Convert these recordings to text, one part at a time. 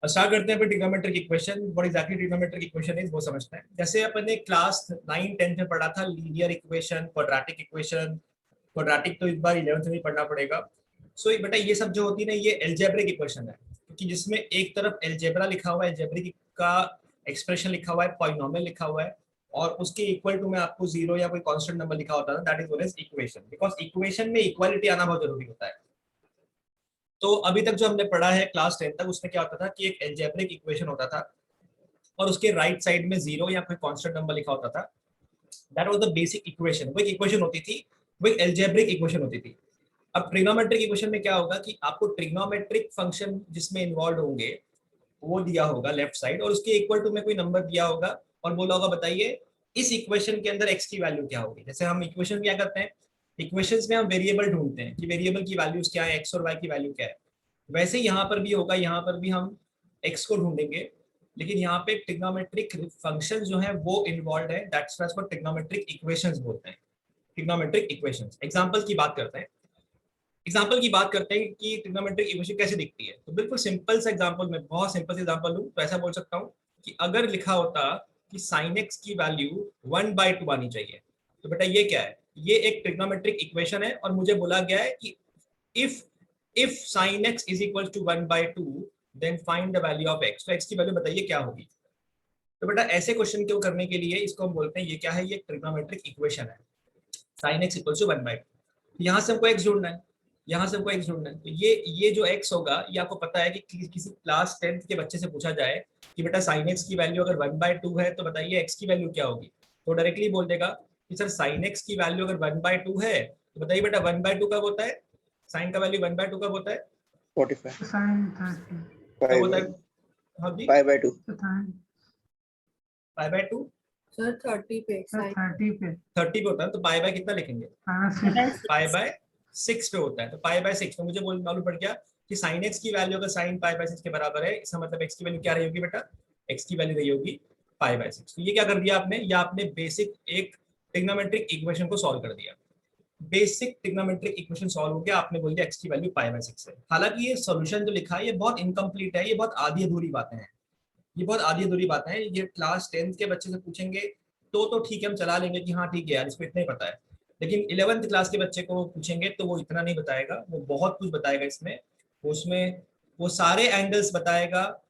Start करते हैं फिर trigonometric equation. What exactly trigonometric equation is वो समझते हैं। जैसे अपन ने क्लास 9 10 में पढ़ा था linear equation, quadratic equation. Quadratic तो इस बार 11th में ही पढ़ना पड़ेगा। सो बेटा ये सब जो होती है ना, ये एल्जेब्रिक इक्वेशन है, क्योंकि जिसमें एक तरफ एल्जेब्रा लिखा हुआ है, एल्जेब्रिक का एक्सप्रेशन लिखा हुआ है, पॉलिनोमियल लिखा हुआ है, और उसके इक्वल टू में आपको जीरो या कोई कांस्टेंट नंबर लिखा होता है, that is known as equation. Because equation में इक्वालिटी आना बहुत जरूरी होता है। तो अभी तक जो हमने पढ़ा है क्लास 10 तक, उसमें क्या होता था कि एक एल्जेब्रिक इक्वेशन होता था और उसके राइट साइड में जीरो या कोई कांस्टेंट नंबर लिखा होता था। That was the basic equation. वो एक इक्वेशन होती थी, वो एक एल्जेब्रिक इक्वेशन होती थी। अब ट्रिग्नोमेट्रिक इक्वेशन में क्या होगा कि आपको ट्रिग्नोमेट्रिक फंक्शन जिसमें इन्वॉल्व होंगे वो दिया होगा लेफ्ट साइड, और उसके इक्वल टू में कोई नंबर दिया होगा और बोला होगा बताइए इस इक्वेशन के अंदर एक्स की वैल्यू क्या होगी। जैसे हम इक्वेशन क्या करते हैं, इक्वेशंस में हम वेरिएबल ढूंढते हैं कि वेरिएबल की वैल्यूज क्या है, एक्स और वाई की वैल्यू क्या है। वैसे यहाँ पर भी होगा, यहाँ पर भी हम एक्स को ढूंढेंगे, लेकिन यहाँ पे ट्रिग्नोमेट्रिक फंक्शन जो है वो इन्वॉल्व है, दैट्स व्हाई इसको ट्रिग्नोमेट्रिक इक्वेशंस बोलते हैं। Trigonometric equations. एग्जांपल की बात करते हैं। एग्जांपल की बात करते हैं कि ट्रिग्नोमेट्रिक इक्वेशन कैसे दिखती है। तो बिल्कुल सिंपल सा एग्जांपल, मैं बहुत सिंपल सा एग्जांपल लूं तो ऐसा बोल सकता हूं कि अगर लिखा होता कि sin x की वैल्यू 1/2 आनी चाहिए, तो बेटा ये क्या है, ये एक ट्रिग्नोमेट्रिक इक्वेशन है और मुझे बोला गया है कि if if sin x is equal to 1/2 then find the value of x। तो x की वैल्यू बताइए क्या होगी। तो बेटा ऐसे क्वेश्चन को करने के लिए इसको हम बोलते हैं, ये क्या है, ये ट्रिग्नोमेट्रिक इक्वेशन है। sin x इक्वल टू 1/2, यहाँ से हमको x ढूंढना है, यहाँ से हमको x ढूंढना है। तो ये जो x होगा, ये आपको पता है कि किसी क्लास 10th के बच्चे से पूछा जाए कि बेटा sin x की वैल्यू अगर 1/2 है तो बताइए x की वैल्यू क्या होगी, तो डायरेक्टली बोल देगा कि सर sin x की वैल्यू अगर 1/2 है तो बताइए बेटा 1/2 कब होता है, साइन का वैल्यू 1/2 कब होता है, 45 साइन 30 कब होता है। हाँ जी, 5/2 π/2 सर 30 पे सर 30 पे 30 पे होता है, तो पाई बाय कितना लिखेंगे, π/6 पे होता है। तो π/6 तो मुझे मालूम पड़ गया कि sin x की वैल्यू अगर sin π/6 के बराबर है, इसका मतलब x की वैल्यू क्या रही होगी बेटा, x की वैल्यू रही होगी π/6। तो ये क्या कर दिया आपने, या आपने बेसिक एक ट्रिग्नोमेट्रिक इक्वेशन को सॉल्व कर दिया। बेसिक ट्रिग्नोमेट्रिक इक्वेशन सॉल्व हो गया, आपने बोल दिया x की वैल्यू π/6 है। हालांकि ये सॉल्यूशन जो लिखा है ये बहुत इनकम्प्लीट है, ये बहुत आधी अधूरी बातें हैं, ये बहुत आधी अधूरी बातें हैं। ये क्लास 10th के बच्चे से पूछेंगे तो ठीक है, हम चला लेंगे कि हाँ ठीक है यार इसको इतना ही पता है। लेकिन 11th क्लास के बच्चे को पूछेंगे तो वो इतना नहीं बताएगा, वो बहुत कुछ बताएगा इसमें। उसमें वो सारे एंगल्स बताएगा,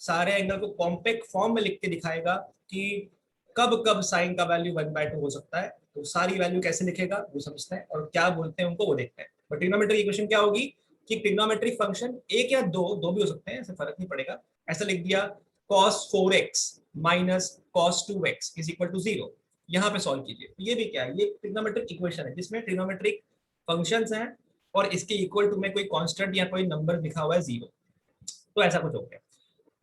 सारे एंगल को कॉम्पैक्ट फॉर्म में लिख के दिखाएगा कि कब कब साइन का वैल्यू 1/2 हो सकता है। तो सारी वैल्यू कैसे लिखेगा वो समझते हैं, और क्या बोलते हैं उनको वो देखते हैं। बट ट्रिग्नोमेट्रिक इक्वेशन क्या होगी कि ट्रिग्नोमेट्रिक फंक्शन एक या दो भी हो सकते हैं, ऐसे फर्क नहीं पड़ेगा। ऐसा लिख दिया cos 4x minus cos 2x is equal to 0, यहाँ पे सॉल्व कीजिए। ये भी क्या है, ये ट्रिग्नोमेट्रिक इक्वेशन है जिसमें ट्रिग्नोमेट्रिक फंक्शंस हैं और इसके इक्वल टू में कोई कांस्टेंट या कोई नंबर लिखा हुआ है 0। तो ऐसा कुछ हो गया।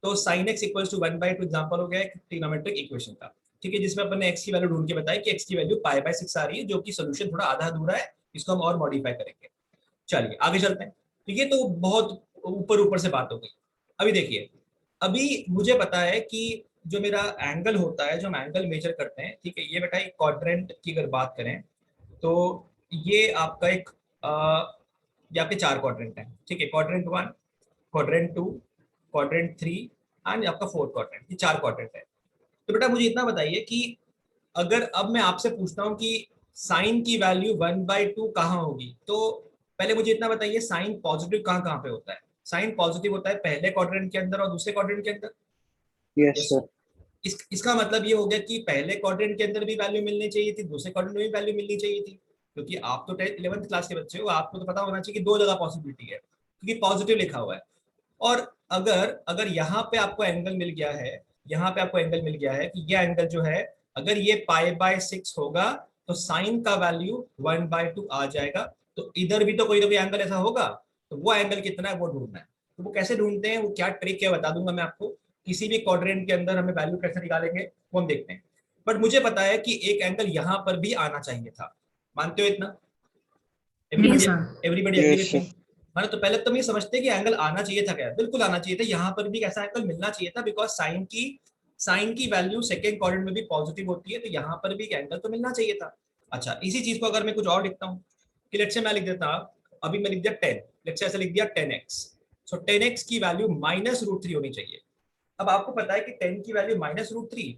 तो sin x equals to 1/2 example हो गया एक ट्रिग्नोमेट्रिक इक्वेशन का, ठीक है, जिसमें अपन ने x की वैल्यू ढूंढ के बताई कि x की वैल्यू π/6 आ रही है, जो कि सोल्यूशन थोड़ा आधा अधूरा है, इसको हम और मॉडिफाई करेंगे। चलिए आगे चलते हैं। तो ये तो बहुत ऊपर ऊपर से बात हो गई। अभी देखिए, अभी मुझे पता है कि जो मेरा एंगल होता है, जो हम एंगल मेजर करते हैं, ठीक है, ये बेटा एक क्वाड्रेंट की अगर बात करें तो ये आपका एक ये आपके 4 क्वाड्रेंट हैं, ठीक है, क्वाड्रेंट 1, क्वाड्रेंट 2, क्वाड्रेंट 3 एंड आपका 4th क्वाड्रेंट, ये 4 क्वाड्रेंट है। तो बेटा मुझे इतना बताइए कि अगर अब मैं आपसे पूछता हूँ कि साइन की वैल्यू 1/2 कहाँ होगी, तो पहले मुझे इतना बताइए साइन पॉजिटिव कहाँ कहाँ पे होता है। साइन पॉजिटिव होता है पहले क्वाड्रेंट के अंदर और दूसरे क्वाड्रेंट के अंदर। Yes sir. इसका मतलब ये हो गया कि पहले क्वाड्रेंट के अंदर भी वैल्यू मिलनी चाहिए थी, दूसरे क्वाड्रेंट में भी वैल्यू मिलनी चाहिए थी, क्योंकि आप तो 11th क्लास के बच्चे हो, आपको तो पता होना चाहिए कि 2 जगह पॉसिबिलिटी है, क्योंकि पॉजिटिव लिखा हुआ है। और अगर अगर यहाँ पे आपको एंगल मिल गया है, यहाँ पे आपको एंगल मिल गया है कि ये एंगल जो है अगर ये π/6 होगा तो साइन का वैल्यू 1/2 आ जाएगा। तो इधर भी तो कोई ना कोई एंगल ऐसा होगा, तो वो एंगल कितना है वो ढूंढना है। तो वो कैसे ढूंढते हैं, वो क्या ट्रिक है बता दूंगा मैं आपको। किसी भी क्वाड्रेंट के अंदर हमें वैल्यू कैसे निकालेंगे वो हम देखते हैं। बट मुझे पता है कि एक एंगल यहाँ पर भी आना चाहिए था, मानते हो इतना, एवरीबडी एग्री विद मी। माने तो पहले तुम ये समझते कि एंगल आना चाहिए था, क्या बिल्कुल आना चाहिए था, यहाँ पर भी कैसा एंगल मिलना चाहिए था, बिकॉज साइन की वैल्यू सेकंड क्वाड्रेंट में भी पॉजिटिव होती है, तो यहाँ पर भी एंगल तो मिलना चाहिए था। अच्छा, इसी चीज को अगर मैं कुछ और लिखता हूँ कि लेट्स से मैं लिख देता, अभी मैं लिख दिया 10, लेट्स से ऐसे लिख दिया 10x, सो 10x की वैल्यू -√3 होनी चाहिए। अब आपको पता है कि 10 की वैल्यू -√3,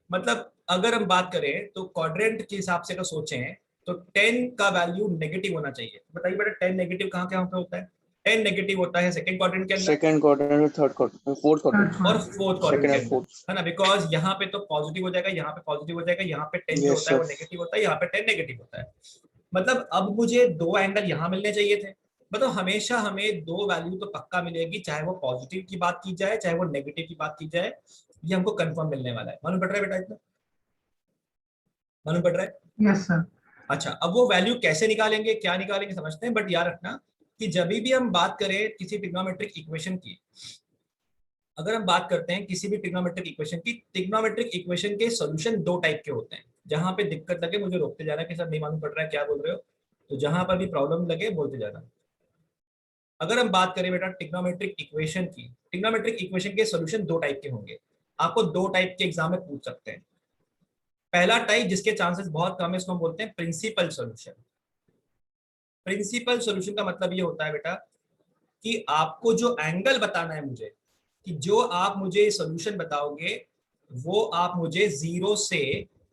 मतलब अगर हम बात करें तो क्वाड्रेंट के हिसाब से अगर सोचें तो 10 का वैल्यू नेगेटिव होना चाहिए। बताइए बेटा 10 नेगेटिव कहाँ कहाँ पे होता है? 10 नेगेटिव होता है सेकंड क्वाड्रेंट के अंदर second quadrant, third quadrant, fourth quadrant, और फोर्थ क्वाड्रेंट सेकंड के और अंदर, फोर्थ। है ना, बिकॉज यहाँ पे तो पॉजिटिव हो जाएगा, यहाँ पे पॉजिटिव हो जाएगा, यहाँ पे 10 जो यस होता है वो सर। नेगेटिव होता है, यहाँ पे 10 नेगेटिव होता है। मतलब अब मुझे दो एंगल यहाँ मिलने चाहिए थे। मतलब हमेशा हमें दो वैल्यू तो पक्का मिलेगी, चाहे वो पॉजिटिव की बात की जाए चाहे वो नेगेटिव की बात की जाए, ये हमको कंफर्म मिलने वाला है। मालूम पड़ रहा है बेटा इतना? मालूम पड़ रहा है? Yes sir. अच्छा, अब वो वैल्यू कैसे निकालेंगे, क्या निकालेंगे समझते हैं, बट याद रखना कि जब भी हम बात करें किसी ट्रिग्नोमेट्रिक इक्वेशन की, अगर हम बात करते हैं किसी भी ट्रिग्नोमेट्रिक इक्वेशन की, ट्रिग्नोमेट्रिक इक्वेशन के सॉल्यूशन दो टाइप के होते हैं। जहां पे दिक्कत लगे मुझे रोकते जाना कि सर नहीं मालूम पड़ रहा है क्या बोल रहे हो, तो जहां पर भी प्रॉब्लम लगे बोलते जाना। अगर हम बात करें बेटा ट्रिग्नोमेट्रिक इक्वेशन की, ट्रिग्नोमेट्रिक इक्वेशन के सॉल्यूशन दो टाइप के होंगे। आपको दो टाइप के एग्जाम में पूछ सकते हैं। पहला टाइप जिसके चांसेस बहुत कम है, इसको हम बोलते हैं प्रिंसिपल सॉल्यूशन। प्रिंसिपल सॉल्यूशन का मतलब ये होता है बेटा कि आपको जो एंगल बताना है मुझे, कि जो आप मुझे सॉल्यूशन बताओगे वो आप मुझे 0 से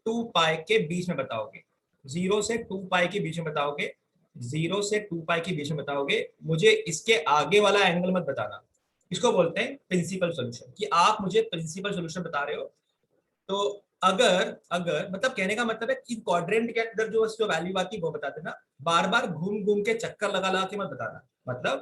2 पाई के बीच में बताओगे। 0 से 2 पाई के बीच में बताओगे, 0 से 2 पाई के बीच में बताओगे, मुझे इसके आगे वाला एंगल मत बताना। इसको बोलते हैं प्रिंसिपल सॉल्यूशन, कि आप मुझे प्रिंसिपल सॉल्यूशन बता रहे हो। तो अगर अगर मतलब कहने का मतलब है कि क्वाड्रेंट के अंदर जो जो वैल्यू आती है वो बता देना, बार बार घूम घूम के चक्कर लगा लगा के मत बताना।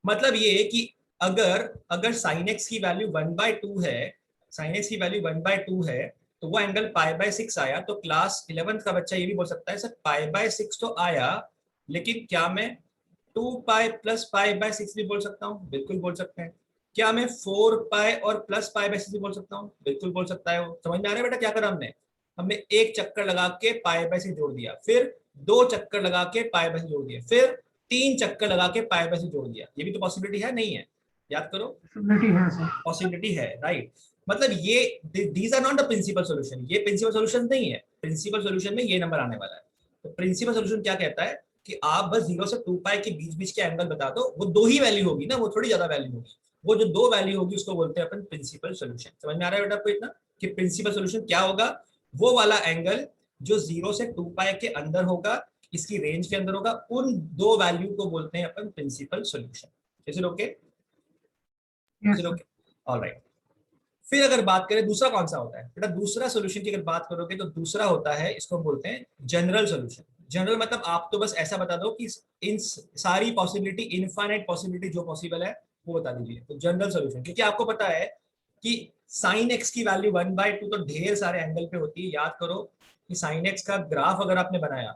मतलब ये कि अगर अगर साइन एक्स की वैल्यू 1/2 है, साइन एक्स की वैल्यू 1/2 है, तो वो एंगल π/6 आया, तो क्लास 11th का बच्चा ये भी बोल सकता है सर π/6 तो आया, लेकिन क्या मैं 2 पाई प्लस π/6 भी बोल सकता हूँ? बिल्कुल बोल सकते हैं। क्या मैं 4 पाई और प्लस π/6 भी बोल सकता हूँ? बिल्कुल बोल सकता है। वो समझ में आ रहा है बेटा क्या करा हमने? हमने एक चक्कर लगा के π/6 जोड़ दिया, फिर दो चक्कर लगा के π/6 जोड़ दिया, फिर तीन चक्कर लगा के π/6 जोड़ दिया। ये भी तो पॉसिबिलिटी है, नहीं है? याद करो, पॉसिबिलिटी है सर। पॉसिबिलिटी है, राइट। मतलब ये these are not the principal solution, ये प्रिंसिपल सॉल्यूशन नहीं है। प्रिंसिपल सॉल्यूशन में ये नंबर आने वाला है। तो प्रिंसिपल सॉल्यूशन क्या कहता है कि आप बस 0 से 2 पाई के बीच बीच के एंगल बता दो, वो दो ही वैल्यू होगी ना, वो थोड़ी ज्यादा वैल्यू होगी। वो जो दो वैल्यू होगी उसको बोलते हैं अपन प्रिंसिपल सॉल्यूशन। समझ में आ रहा है बेटा आपको इतना कि प्रिंसिपल सॉल्यूशन क्या होगा? वो वाला एंगल जो 0 से 2 पाई के अंदर होगा, इसकी रेंज के अंदर होगा, उन दो वैल्यू को बोलते हैं अपन principal solution. Is it okay? Yes is it sir. Okay? Alright. फिर अगर बात करें दूसरा कौन सा होता है बेटा, दूसरा सॉल्यूशन की अगर बात करोगे तो दूसरा होता है, इसको हम बोलते हैं जनरल सॉल्यूशन। जनरल मतलब आप तो बस ऐसा बता दो कि इन सारी पॉसिबिलिटी, इनफाइनाइट पॉसिबिलिटी जो पॉसिबल है वो बता दीजिए। तो जनरल सॉल्यूशन, क्योंकि आपको पता है कि साइन एक्स की वैल्यू 1/2 तो ढेर सारे एंगल पे होती है। याद करो कि साइन एक्स का ग्राफ अगर आपने बनाया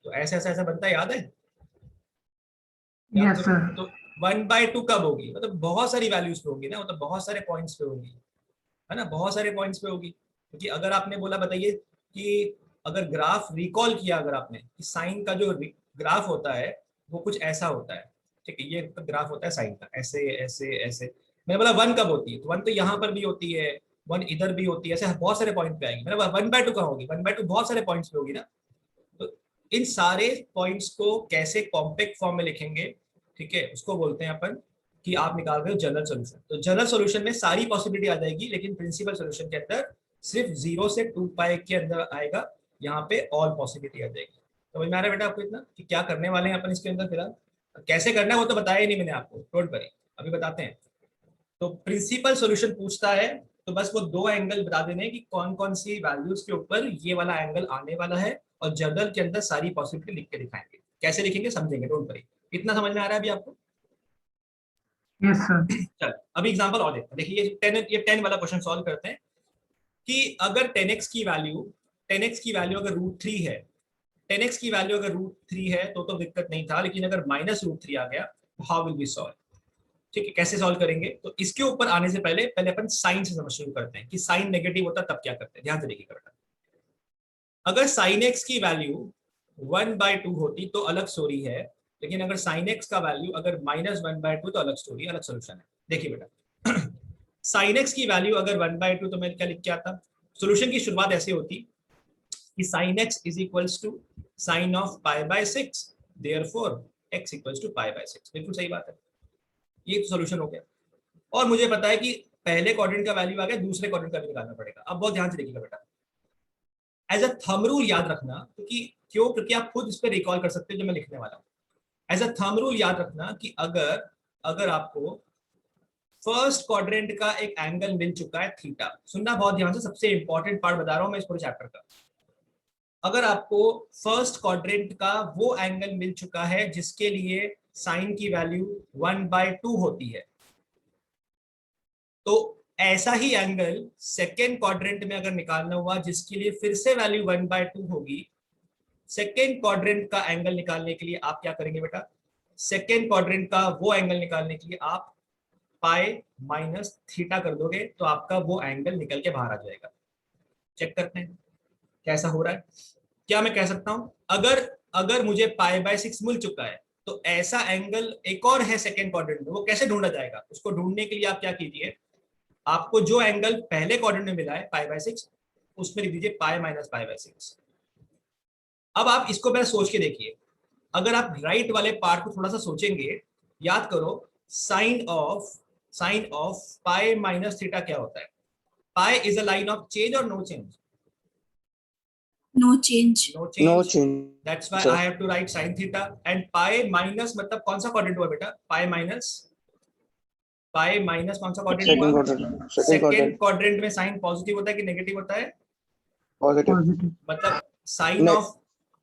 तो ऐसा ऐसा ऐसा बनता है, याद है? याद यस करो। सर। तो 1/2 कब होगी? मतलब बहुत सारी वैल्यूज पे होगी ना, मतलब बहुत सारे पॉइंट्स पे होगी, है ना, बहुत सारे पॉइंट्स पे होगी। क्योंकि अगर आपने बोला, बताइए कि अगर ग्राफ रिकॉल किया अगर आपने कि साइन का जो ग्राफ होता है वो कुछ ऐसा होता है, ठीक है, ये ग्राफ होता है साइन का, ऐसे ऐसे ऐसे। मैंने बोला वन कब होती है, तो वन तो यहाँ पर भी होती है, वन इधर भी होती है, ऐसे बहुत सारे पॉइंट पे आएगी। मैंने बोला 1/2 कहाँ होगी? 1/2 बहुत सारे पॉइंट्स पे होगी ना। तो इन सारे पॉइंट्स को कैसे कॉम्पैक्ट फॉर्म में लिखेंगे, ठीक है, उसको बोलते हैं अपन कि आप निकाल रहे हो जनरल सॉल्यूशन। तो जनरल सॉल्यूशन में सारी पॉसिबिलिटी आ जाएगी, लेकिन प्रिंसिपल सॉल्यूशन के अंदर सिर्फ 0 से 2 पाई के अंदर आएगा, यहाँ पे ऑल पॉसिबिलिटी आ जाएगी। तो समझ में आ रहा है बेटा आपको इतना कि क्या करने वाले हैं अपन इसके अंदर? फिलहाल कैसे करना है वो तो बताया ही नहीं मैंने आपको, डोंट वरी, अभी बताते हैं। तो प्रिंसिपल सॉल्यूशन पूछता है तो बस वो दो एंगल बता देने कि कौन कौन सी वैल्यूज के ऊपर ये वाला एंगल आने वाला है, और जनरल के अंदर सारी पॉसिबिलिटी लिख के दिखाएंगे। कैसे लिखेंगे समझेंगे, डोंट वरी। इतना समझ में आ रहा है अभी आपको? Yes sir. चल अभी एग्जांपल और देखते हैं। देखिए ये 10 वाला क्वेश्चन सॉल्व करते हैं कि अगर 10x की वैल्यू, 10x की वैल्यू अगर √3 है, 10x की वैल्यू अगर √3 है तो दिक्कत नहीं था, लेकिन अगर -√3 आ गया तो हाउ विल वी सॉल्व? ठीक है, कैसे सॉल्व करेंगे? तो इसके ऊपर आने से पहले पहले अपन साइन से समझ शुरू करते हैं कि साइन नेगेटिव होता है तब क्या करते हैं। ध्यान से देखिएगा बेटा, अगर साइन एक्स की वैल्यू 1/2 होती तो अलग स्टोरी है, लेकिन अगर साइन एक्स का वैल्यू अगर -1/2 तो अलग स्टोरी, अलग सोल्यूशन है। देखिए बेटा साइन एक्स की वैल्यू अगर 1/2 तो मैं क्या लिख के आता? सोल्यूशन की शुरुआत ऐसे होती कि sine x is equals to sine of π/6, therefore x equals to π/6। बिल्कुल सही बात है। ये सोल्यूशन हो गया। और मुझे पता है कि पहले क्वाड्रेंट का वैल्यू आ गया, दूसरे क्वाड्रेंट का भी निकालना पड़ेगा। अब बहुत ध्यान से देखिएगा बेटा, एज अ थंब रूल याद रखना, क्योंकि आप खुद इस पर रिकॉल कर सकते हो जो मैं लिखने वाला हूँ। एज अ थंब रूल याद रखना कि अगर अगर आपको फर्स्ट क्वाड्रेंट का एक एंगल मिल चुका है थीटा, सुनना बहुत ध्यान से, सबसे इंपॉर्टेंट पार्ट बता रहा हूं मैं इस पूरे चैप्टर का। अगर आपको फर्स्ट क्वाड्रेंट का वो एंगल मिल चुका है जिसके लिए साइन की वैल्यू 1/2 होती है, तो ऐसा ही एंगल सेकेंड क्वाड्रेंट में अगर निकालना हुआ जिसके लिए फिर से वैल्यू 1/2 होगी, सेकेंड क्वाड्रेंट का एंगल निकालने के लिए आप क्या करेंगे बेटा, सेकेंड क्वाड्रेंट का वो एंगल निकालने के लिए आप पाई माइनस थीटा कर दोगे, तो आपका वो एंगल निकल के बाहर आ जाएगा। चेक करते हैं कैसा हो रहा है। क्या मैं कह सकता हूं, अगर अगर मुझे पाई/6 मिल चुका है तो ऐसा एंगल एक और है सेकेंड क्वाड्रेंट में, वो कैसे ढूंढा जाएगा? उसको ढूंढने के लिए आप क्या कीजिए, आपको जो एंगल पहले क्वाड्रेंट में मिला है पाई/6, उसमें लिख दीजिए पाई माइनस पाई/6। अब आप इसको पहले सोच के देखिए, अगर आप राइट वाले पार्ट को थोड़ा सा सोचेंगे, याद करो, sine of pi minus theta क्या होता है? Pi is a line of change और no change? No change. No No change. change. That's why sir. I have to write sine theta. And pi minus मतलब कौन सा quadrant हुआ बेटा? पाई minus कौन सा क्वाड्रेंट Second हुआ? quadrant. Second second quadrant. Quadrant में साइन पॉजिटिव होता है कि नेगेटिव होता है? Positive. Positive. मतलब साइन नहीं. ऑफ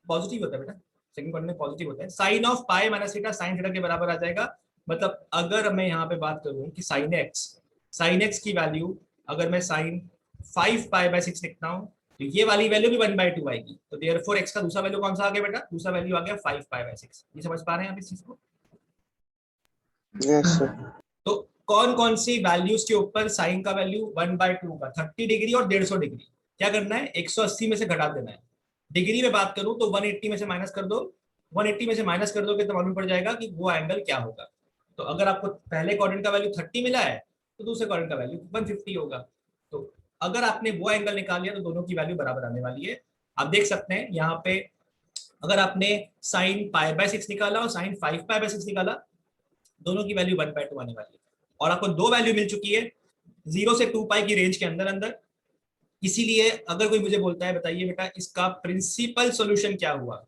पॉजिटिव होता है बेटा, सेकंड क्वाड्रेंट में पॉजिटिव होता है। Sine of pi minus theta sine theta के बराबर आ जाएगा। मतलब अगर मैं यहाँ पे बात करूँ कि साइन एक्स की वैल्यू, अगर मैं साइन 5 पाई/6 लिखता हूँ, तो ये वाली वैल्यू भी 1/2 आएगी। तो देयरफॉर एक्स का दूसरा वैल्यू कौन सा आ गया बेटा? दूसरा वैल्यू आ गया 5 पाई/6। ये समझ पा रहे हैं आप इस चीज को? Yes sir. तो कौन कौन सी वैल्यूज के ऊपर साइन का वैल्यू 1/2 का, 30 डिग्री और 150 डिग्री, क्या करना है? 180 में से घटा देना है। डिग्री में बात करूं तो 180 में से माइनस कर दो, 180 में से माइनस कर दोगे तो मालूम पड़ जाएगा कि वो एंगल क्या होगा। तो अगर आपको पहले क्वाड्रेंट का वैल्यू 30 मिला है तो दूसरे क्वाड्रेंट का वैल्यू 150 होगा। तो अगर आपने वो एंगल निकाल लिया तो दोनों की वैल्यू बराबर आने वाली है। आप देख सकते हैं यहाँ पे, अगर आपने साइन पाई/6 निकाला और साइन 5 पाई/6 निकाला, दोनों की वैल्यू 1/2 आने वाली है। और आपको दो वैल्यू मिल चुकी है 0 से 2 पाई की रेंज के अंदर अंदर। इसीलिए अगर कोई मुझे बोलता है बताइए बेटा इसका प्रिंसिपल सॉल्यूशन क्या हुआ,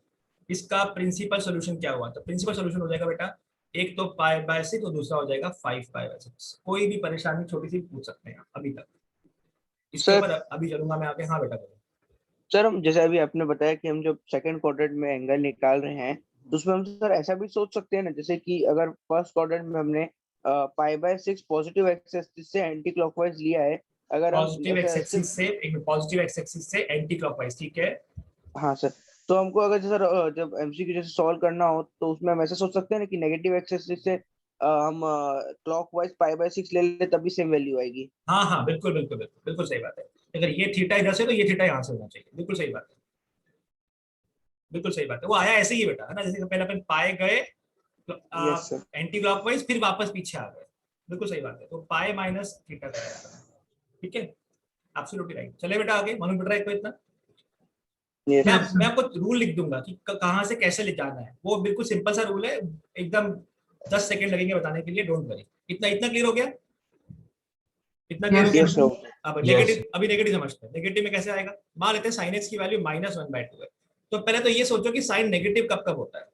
इसका प्रिंसिपल सॉल्यूशन क्या हुआ, तो प्रिंसिपल सॉल्यूशन हो जाएगा बेटा, एक तो पाई/6 और दूसरा हो जाएगा 5 पाई/6। कोई भी परेशानी छोटी सी पूछ सकते हैं अभी तक इसके Sir. ऊपर, अभी चलूंगा मैं आगे। हाँ बेटा बोलो। सर हम जैसे अभी आपने बताया कि हम जब सेकंड क्वाड्रेंट में एंगल निकाल रहे हैं तो उसमें हम सर ऐसा भी सोच सकते हैं ना, जैसे कि अगर फर्स्ट क्वाड्रेंट में हमने पाई/6 पॉजिटिव एक्स एक्सिस से एंटी क्लॉकवाइज लिया है, अगर हम पॉजिटिव एक्स ऐसा एक्सिस से, एक पॉजिटिव एक्स एक्सिस से एंटी क्लॉकवाइज, ठीक है। हाँ सर, तो हमको अगर जैसे जब एमसीक्यू जैसे सॉल्व करना हो तो उसमें हम ऐसा सोच सकते हैं ना कि नेगेटिव एक्स एक्सिस से हम क्लॉकवाइज पाई/6 ले ले तभी सेम वैल्यू आएगी। हाँ हाँ बिल्कुल बिल्कुल बिल्कुल बिल्कुल सही बात है। अगर ये थीटा इधर से तो ये थीटा यहाँ से होना चाहिए, बिल्कुल सही बात है, बिल्कुल सही बात है। वो आया ऐसे ही बेटा, है ना, जैसे पहले अपन पाए गए यस सर। एंटी क्लॉकवाइज, फिर वापस पीछे आ गए, बिल्कुल सही बात है। तो पाई माइनस थीटा का आया, ठीक है, एब्सोल्युटली राइट। चले बेटा आगे, मालूम पड़ रहा है को इतना? यस मैं Yes, sir. मैं आपको रूल लिख दूंगा कि कहाँ से कैसे ले जाना है, वो बिल्कुल सिंपल सा रूल है, एकदम 10 सेकंड लगेंगे बताने के लिए, डोंट वरी। इतना इतना क्लियर हो गया? इतना क्लियर हो Yes, गया? Yes sir. अब Yes. नेगेटिव, अभी नेगेटिव समझते हैं। नेगेटिव में कैसे आएगा? मान लेते हैं साइन एक्स की वैल्यू -1/2 है। तो पहले तो ये सोचो कि साइन नेगेटिव कब कब होता है।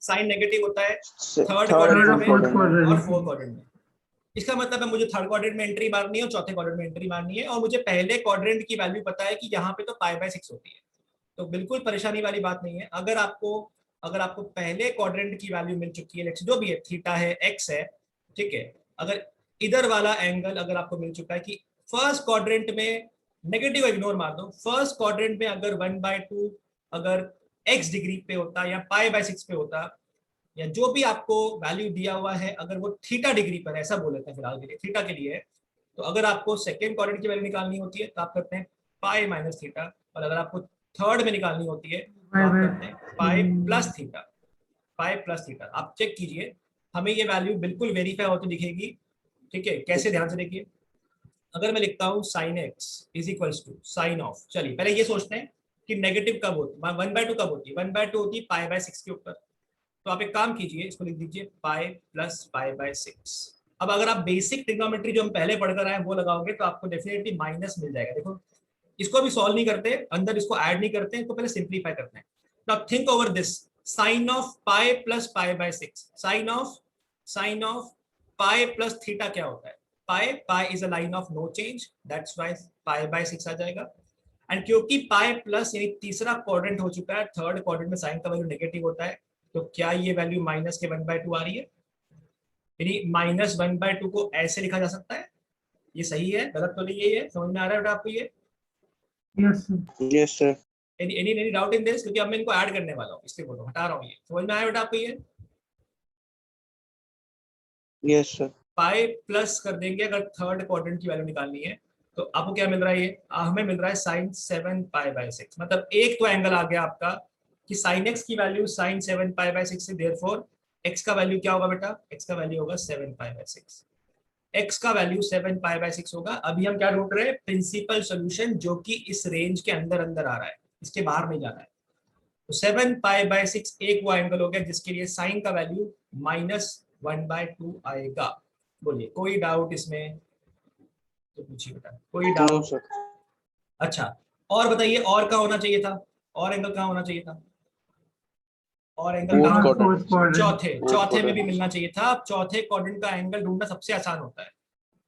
साइन नेगेटिव होता है third third Third quadrant or में fourth और quadrant. फोर्थ क्वाड्रेंट में। इसका मतलब है मुझे थर्ड क्वाड्रेंट में एंट्री मारनी है और चौथे क्वाड्रेंट में एंट्री मारनी है, और मुझे पहले क्वाड्रेंट की वैल्यू पता है कि यहाँ पे तो पाई/6 होती है। तो बिल्कुल परेशानी वाली बात नहीं है। अगर आपको पहले क्वाड्रेंट की वैल्यू मिल चुकी है, जो भी है, थीटा है, एक्स है, ठीक है, अगर इधर वाला एंगल अगर आपको मिल चुका है कि फर्स्ट क्वाड्रेंट में, नेगेटिव इग्नोर मार दो, फर्स्ट क्वाड्रेंट में अगर 1/2 अगर एक्स डिग्री पे होता या पाई/6 पे होता, या जो भी आपको वैल्यू दिया हुआ है, अगर वो थीटा डिग्री पर, ऐसा बोल लेते हैं फिलहाल के लिए, थीटा के लिए है, तो अगर आपको सेकेंड क्वाड्रेंट की वैल्यू निकालनी होती है तो आप करते हैं पाई माइनस थीटा, और अगर आपको थर्ड में निकालनी होती है तो आप करते हैं पाई प्लस थीटा। पाई प्लस थीटा आप चेक कीजिए, हमें ये वैल्यू बिल्कुल वेरीफाई होती दिखेगी, ठीक है। कैसे? ध्यान से देखिए, अगर मैं लिखता हूँ sine x is equals to sine of, चलिए पहले ये सोचते हैं कि नेगेटिव कब होती है, 1/2 कब होती है? 1/2 होती है पाई/6 के ऊपर। तो आप एक काम कीजिए, इसको लिख दीजिए पाई प्लस पाई बाय 6। अब अगर आप बेसिक ट्रिग्नोमेट्री जो हम पहले पढ़कर आए वो लगाओगे तो आपको डेफिनेटली माइनस मिल जाएगा। देखो इसको भी सॉल्व नहीं करते, अंदर इसको ऐड नहीं करते, तो पहले सिंप्लीफाई करते हैं। Now think over this, sine of pi plus pi by 6, sine of pi plus theta क्या होता है? Pi, pi is a line of no change, that's why pi by 6 आ जाएगा। एंड क्योंकि पाई प्लस यानी तीसरा क्वाड्रेंट हो चुका है, थर्ड क्वाड्रेंट में साइन का वैल्यू नेगेटिव होता है, तो क्या ये वैल्यू माइनस के 1/2 आ रही है? यानी माइनस 1/2 को ऐसे लिखा जा सकता है। ये सही है, गलत तो नहीं? यही है, समझ में आ रहा है बेटा आपको ये? Yes, sir. Yes sir. Any doubt in this? क्योंकि अब मैं इनको ऐड करने वाला हूँ, इसलिए बोल रहा हूँ, हटा रहा हूँ। ये समझ में आया बेटा आपको ये? Yes sir. पाई प्लस कर देंगे अगर थर्ड क्वाड्रेंट की वैल्यू निकालनी है, तो आपको क्या मिल रहा है? ये हमें मिल रहा है साइन 7 पाई बाय 6। मतलब एक तो एंगल आ गया आपका कि साइन एक्स की वैल्यू साइन 7 पाई बाय 6 है, देयरफॉर एक्स का वैल्यू क्या होगा बेटा? एक्स का वैल्यू होगा 7 पाई बाय 6। एक्स का वैल्यू 7 पाई बाय 6 होगा। अभी हम क्या ढूंढ रहे हैं? प्रिंसिपल सोल्यूशन, जो कि इस रेंज के अंदर अंदर आ रहा है, इसके बाहर नहीं जाना है। तो 7 पाई बाय 6 एक वो एंगल हो गया जिसके लिए साइन का वैल्यू -1/2 आएगा। बोलिए कोई डाउट इसमें? तो पूछिए बेटा, कोई नो डाउट? सर। अच्छा, और बताइए, और क्या होना चाहिए था? और एंगल कहाँ होना चाहिए था? और एंगल फोर्थ कहाँ? क्वाड्रेंट। Fourth quadrant. चौथे में भी मिलना चाहिए था। अब चौथे क्वाड्रेंट का एंगल ढूंढना सबसे आसान होता है।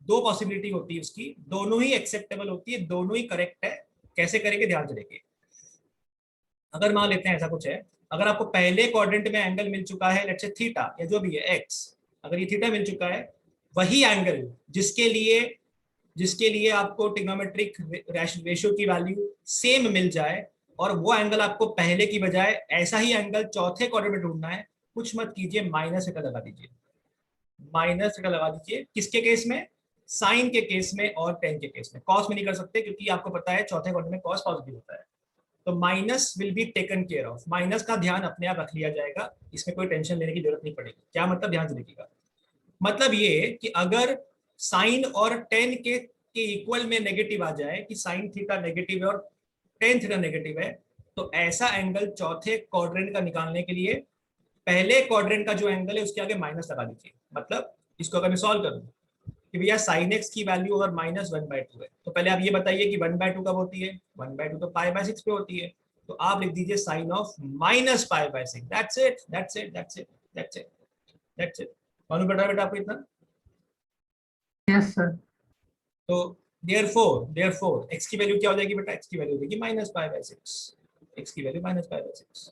दो पॉसिबिलिटी होती है उसकी, दोनों ही एक्सेप्टेबल होती है, दोनों ही करेक्ट है। कैसे करेंगे ध्यान से देखिए। अगर मान लेते हैं ऐसा कुछ है, अगर आपको पहले क्वाड्रेंट में एंगल मिल चुका है, लेट्स से थीटा या जो भी है एक्स, अगर ये थीटा मिल चुका है, वही एंगल जिसके लिए आपको ट्रिग्नोमेट्रिक रेशियो की वैल्यू सेम मिल जाए, और वो एंगल आपको पहले की बजाय ऐसा ही एंगल चौथे क्वाड्रेंट में ढूंढना है, कुछ मत कीजिए, माइनस थीटा लगा दीजिए। माइनस थीटा लगा दीजिए किसके केस में? साइन के केस में और टेन के केस में। कॉस में नहीं कर सकते क्योंकि आपको पता है चौथे क्वाड्रेंट में कॉस पॉजिटिव होता है। तो minus will be taken care of, minus का ध्यान अपने आप रख लिया जाएगा, इसमें कोई टेंशन लेने की जरूरत नहीं पड़ेगी। क्या मतलब? ध्यान से देखिएगा। मतलब ये कि अगर साइन और टेन के इक्वल में नेगेटिव आ जाए कि साइन थीटा नेगेटिव है और टेन थीटा नेगेटिव है, तो ऐसा एंगल चौथे क्वाड्रेंट का निकालने के लिए पहले क्वाड्रेंट का जो एंगल है उसके आगे माइनस लगा दीजिए। मतलब इसको अगर मैं सॉल्व करूं कि भैया साइन एक्स की वैल्यू अगर -1/2 है, तो पहले आप ये बताइए कि 1/2 कब होती है? 1/2 तो पाई बाय 6 पे होती है। तो आप लिख दीजिए sine of -pi by 6। That's it, that's it, that's it, that's it, that's it. मालूम पड़ रहा है बेटा आपको इतना? Yes, sir. तो देयरफॉर एक्स की वैल्यू क्या हो जाएगी बेटा? एक्स की वैल्यू हो जाएगी -पाई/6। एक्स की वैल्यू -पाई/6।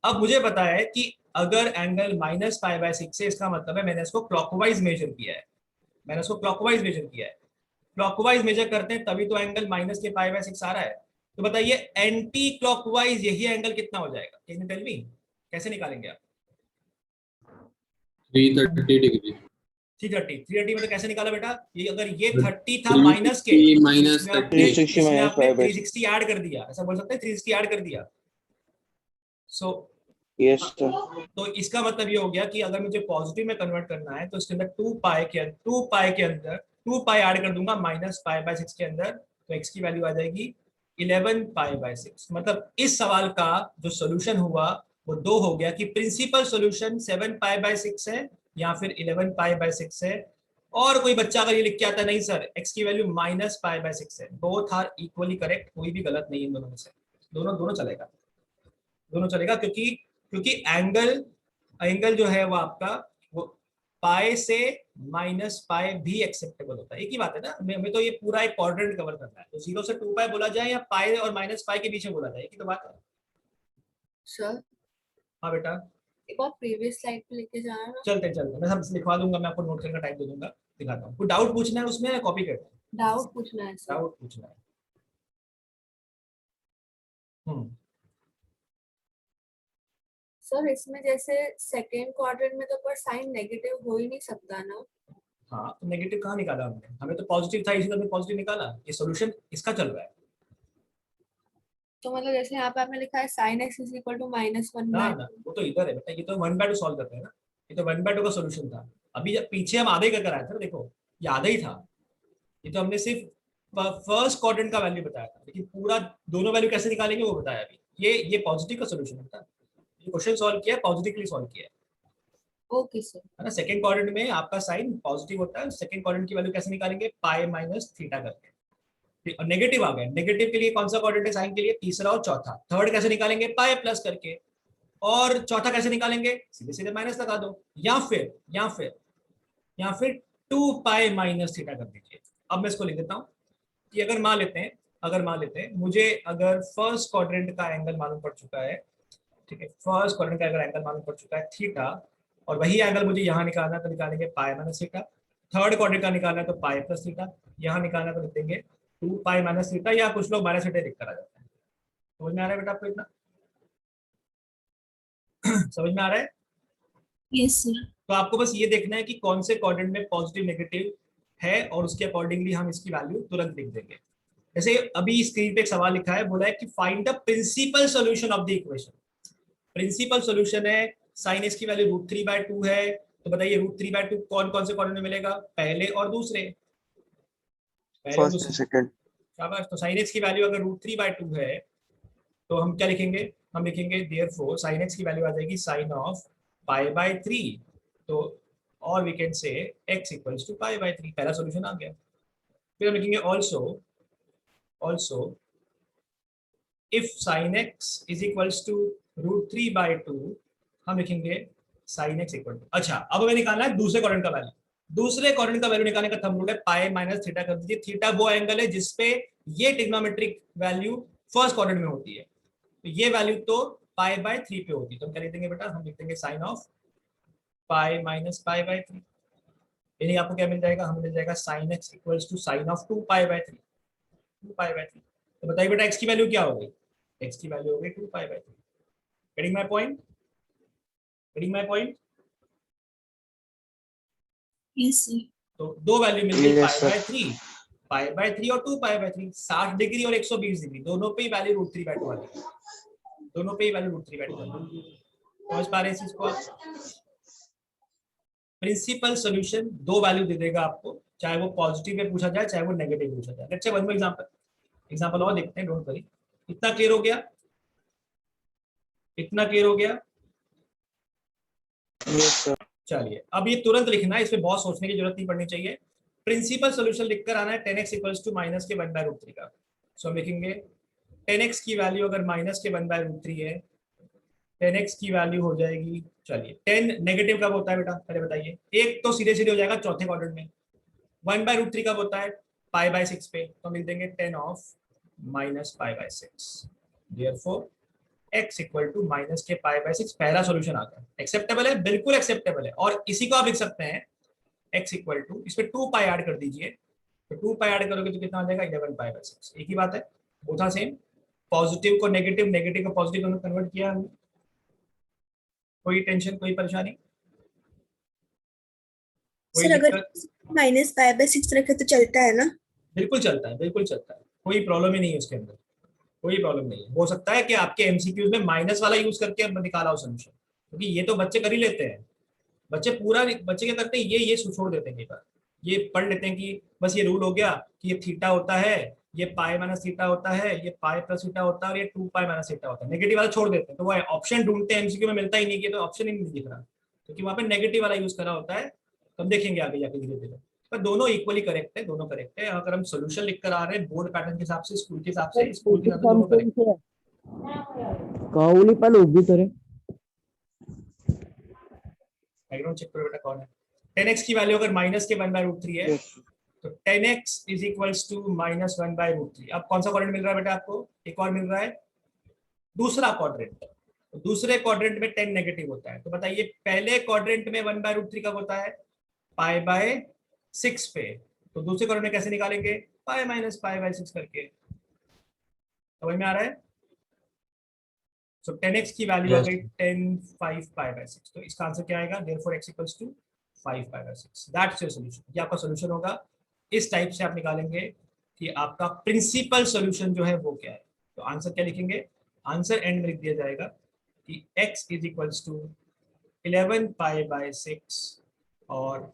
अब मुझे पता है कि अगर एंगल -पाई/6 है, इसका मतलब है मैंने इसको क्लॉकवाइज मेजर किया है। क्लॉकवाइज मेजर करते हैं तभी तो एंगल -पाई/6 आ रहा है। तो बताइए एंटी क्लॉकवाइज यही एंगल कितना हो जाएगा? Can you tell me? कैसे निकालेंगे आप? 330 डिग्री। 330 में तो कैसे निकाला बेटा? ये अगर ये 30 था माइनस के, 360 minus इसमें आपने 360 इसमें minus आपने 5/6 360 ऐड कर दिया, ऐसा बोल सकते हैं, 360 ऐड कर दिया। So yes sir. तो इसका मतलब ये हो गया कि अगर मुझे पॉजिटिव में कन्वर्ट करना है तो इसके अंदर 2 पाई ऐड कर दूंगा -पाई/6 के अंदर, तो x की वैल्यू आ जाएगी 11 पाई/6। मतलब इस सवाल का जो सोल्यूशन हुआ वो दो हो गया कि प्रिंसिपल सोल्यूशन 7 पाई/6 है या फिर 11 पाई/6 है। और कोई बच्चा अगर ये लिख के आता नहीं सर x की वैल्यू -पाई/6 है, बोथ आर इक्वली करेक्ट, कोई भी गलत नहीं है इन दोनों में से। दोनों चलेगा, दोनों चलेगा, क्योंकि एंगल जो है वो आपका वो पाई से -पाई भी एक्सेप्टेबल होता है। एक ही बात है ना, हमें तो ये पूरा एक क्वाड्रेंट कवर करना है। तो 0 से 2 पाई बोला जाए या पाई और -पाई के बीच में बोला जाए, एक ही तो बात है। सर हाँ बेटा, एक बार प्रीवियस स्लाइड पे लेके जाना ना। चलते मैं सब लिखवा दूंगा, मैं आपको नोट करने का टाइम दे दूंगा, दिखाता हूँ। कोई डाउट पूछना है उसमें या कॉपी करना है? डाउट पूछना है सर। डाउट पूछना है। सर इसमें जैसे सेकेंड क्वाड्रेंट में तो पर साइन नेगेटिव हो ही नहीं सकता ना। हाँ, तो नेगेटिव कहाँ निकाला हमने? हमें तो पॉजिटिव था, इसी हमने पॉजिटिव निकाला। ये सोल्यूशन इसका चल रहा है तो मतलब जैसे यहाँ पे आपने लिखा है sine x is equal to -1/2। ना, वो तो इधर है बेटा, ये तो 1/2 सॉल्व करते हैं ना। ये तो 1/2 का सोल्यूशन था। अभी जब पीछे हम आधे का कराया था ना, देखो ये आधा ही था। ये तो हमने सिर्फ फर्स्ट क्वाड्रेंट का वैल्यू बताया था, लेकिन पूरा दोनों वैल्यू कैसे निकालेंगे वो बताया अभी। ये पॉजिटिव का सोल्यूशन था। ये क्वेश्चन सॉल्व किया है, पॉजिटिवली सॉल्व किया है ओके सर। है ना। सेकंड क्वाड्रेंट में आपका साइन पॉजिटिव होता है, सेकंड क्वाड्रेंट की वैल्यू कैसे निकालेंगे, पाई माइनस थीटा करके। और नेगेटिव आ गया, नेगेटिव के लिए कौन सा क्वाड्रेंट है साइन के लिए, तीसरा और चौथा। थर्ड कैसे निकालेंगे, पाई प्लस करके। और चौथा कैसे निकालेंगे, सीधे सीधे माइनस लगा दो, या फिर 2 पाई माइनस थीटा कर दीजिए। अब मैं इसको लिख देता हूँ कि अगर मान लेते हैं मुझे अगर फर्स्ट क्वाड्रेंट का एंगल मालूम पड़ चुका है, ठीक है, फर्स्ट क्वाड्रेंट का अगर एंगल मालूम पड़ चुका है थीटा, और वही एंगल मुझे यहाँ निकालना है तो निकालेंगे पाई माइनस थीटा। थर्ड क्वाड्रेंट का निकालना है तो पाई प्लस थीटा, यहाँ निकालना है तो लिख देंगे 2 पाई माइनस थीटा, या कुछ लोग माइनस थीटा लिख कर आ जाते हैं। समझ में आ रहा है बेटा आपको इतना? समझ में आ रहा है? Yes sir. तो आपको बस ये देखना है कि कौन से क्वाड्रेंट में पॉजिटिव नेगेटिव है, और उसके अकॉर्डिंगली हम इसकी वैल्यू तुरंत लिख देंगे। जैसे अभी स्क्रीन पे एक सवाल लिखा है, बोला है कि find the principal solution of the equation. Principal solution है, साइन एक्स की वैल्यू √3/2 है, तो बताइए √3/2 कौन कौन से क्वाड्रेंट में मिलेगा, पहले और दूसरे, पहले और फर्स्ट दूसरे। सेकंड। शाबाश। तो साइन एक्स की वैल्यू अगर √3/2 है तो हम क्या लिखेंगे, हम लिखेंगे देयरफॉर साइन एक्स की वैल्यू आ जाएगी साइन ऑफ π/3। तो और we can say x equals to π/3, पहला सॉल्यूशन आ गया। फिर हम लिखेंगे also if sine x is equals to √3/2, हम लिखेंगे साइन एक्स इक्वल टू, अच्छा अब हमें निकालना है दूसरे क्वाड्रेंट का वैल्यू। दूसरे क्वाड्रेंट का वैल्यू निकालने का थंब रूल है पाई माइनस थीटा कर दीजिए। थीटा वो एंगल है जिसपे ये ट्रिग्नोमेट्रिक वैल्यू फर्स्ट क्वाड्रेंट में होती है, तो ये वैल्यू तो π/3 पे होती है। तो हम क्या लिख देंगे बेटा, हम लिख देंगे साइन ऑफ पाई माइनस π/3, यानी आपको क्या मिल जाएगा, हमें मिल जाएगा sine x equals to sine of 2π/3। तो बताइए बेटा एक्स की वैल्यू क्या हो गई, एक्स की वैल्यू हो गई 2π/3। Getting my point? Yes sir. तो दो वैल्यू मिल गई, Yes, sir. π/3 और 2π/3। 60 डिग्री और 120 डिग्री दोनों पे ही वैल्यू √3/2 आ गई, दोनों पे ही वैल्यू √3/2 आ गई। समझ पा रहे हैं इस चीज को आप? प्रिंसिपल सॉल्यूशन दो वैल्यू दे देगा आपको, चाहे वो पॉजिटिव में पूछा जाए चाहे वो नेगेटिव पूछा जाए। Let's say one more example और देखते हैं, डोंट वरी। इतना क्लियर हो गया, इतना क्लियर हो गया? Yes, sir. चलिए अब ये तुरंत लिखना है, इसमें बहुत सोचने की जरूरत नहीं पड़नी चाहिए। प्रिंसिपल सॉल्यूशन लिखकर आना है 10x इक्वल्स टू माइनस के 1/√3 का। सो हम लिखेंगे 10x की वैल्यू अगर माइनस के 1/√3 है, 10x की वैल्यू हो जाएगी, चलिए 10 नेगेटिव कब होता है बेटा पहले बताइए। एक तो सीधे सीधे हो जाएगा चौथे क्वाड्रेंट में, 1/√3 कब होता है, π/6 पे, तो हम लिख देंगे 10 of minus π/6। Therefore x equal to minus के π/6, पहला सॉल्यूशन आ गया। एक्सेप्टेबल है, बिल्कुल एक्सेप्टेबल है। और इसी को आप लिख सकते हैं x इक्वल टू, इस पे 2 पाई ऐड कर दीजिए, तो 2 पाई ऐड करोगे तो कितना आ जाएगा 11 π/6। एक ही बात है, बोथा सेम, पॉजिटिव को नेगेटिव, नेगेटिव को पॉजिटिव दोनों कन्वर्ट किया हमने। कोई टेंशन, कोई परेशानी, कोई सर अगर दिक्कत? -π/6 रखे तो चलता है ना? बिल्कुल चलता है, बिल्कुल चलता है, कोई प्रॉब्लम ही नहीं है उसके अंदर, कोई प्रॉब्लम नहीं है। हो सकता है कि आपके एमसीक्यूज में माइनस वाला यूज करके निकाला हो सोल्यूशन, क्योंकि ये तो बच्चे कर ही लेते हैं। बच्चे क्या करते हैं, ये छोड़ देते हैं कई बार, ये पढ़ लेते हैं कि बस ये रूल हो गया कि ये थीटा होता है, ये पाई माइनस थीटा होता है, ये पाई प्लस थीटा होता है, और ये 2 पाई माइनस थीटा होता है। नेगेटिव वाला छोड़ देते हैं, तो वो ऑप्शन ढूंढते हैं एमसीक्यू में, मिलता ही नहीं, कि तो ऑप्शन ही नहीं दिख रहा, क्योंकि वहां पे नेगेटिव वाला यूज करा होता है। तो हम देखेंगे आगे जाके धीरे धीरे, पर दोनों इक्वली करेक्ट है, दोनों करेक्ट है। अगर हम सोल्यूशन लिख कर आ रहे हैं बोर्ड पैटर्न के हिसाब से, स्कूल के हिसाब से, स्कूल के हिसाब से दोनों करेक्ट है। काउली पल उभी करे। बैकग्राउंड चेक करो बेटा कौन है। 10x की वैल्यू अगर माइनस के 1/√3 है, तो 10x is equals to minus 1/√3। अब कौन सा क्वाड्रेंट मिल रहा है बेटा आपको, एक और मिल रहा है, दूसरा क्वाड्रेंट। तो दूसरे क्वाड्रेंट में 10 नेगेटिव होता है, तो बताइए पहले क्वाड्रेंट में 1/√3 कब होता है, π/6 पे। तो दूसरे क्वाड्रेंट में कैसे निकालेंगे, पाई माइनस π/6 करके। समझ में आ रहा है? सो 10x की वैल्यू आ गई 10 5 π/6, तो इसका आंसर क्या आएगा, therefore x equals to 5 π/6। That's your solution, ये आपका सॉल्यूशन होगा। इस टाइप से आप निकालेंगे कि आपका प्रिंसिपल सॉल्यूशन जो है वो क्या है। तो आंसर क्या लिखेंगे, आंसर एंड में लिख दिया जाएगा कि x इज इक्वल्स टू 11 π/6 और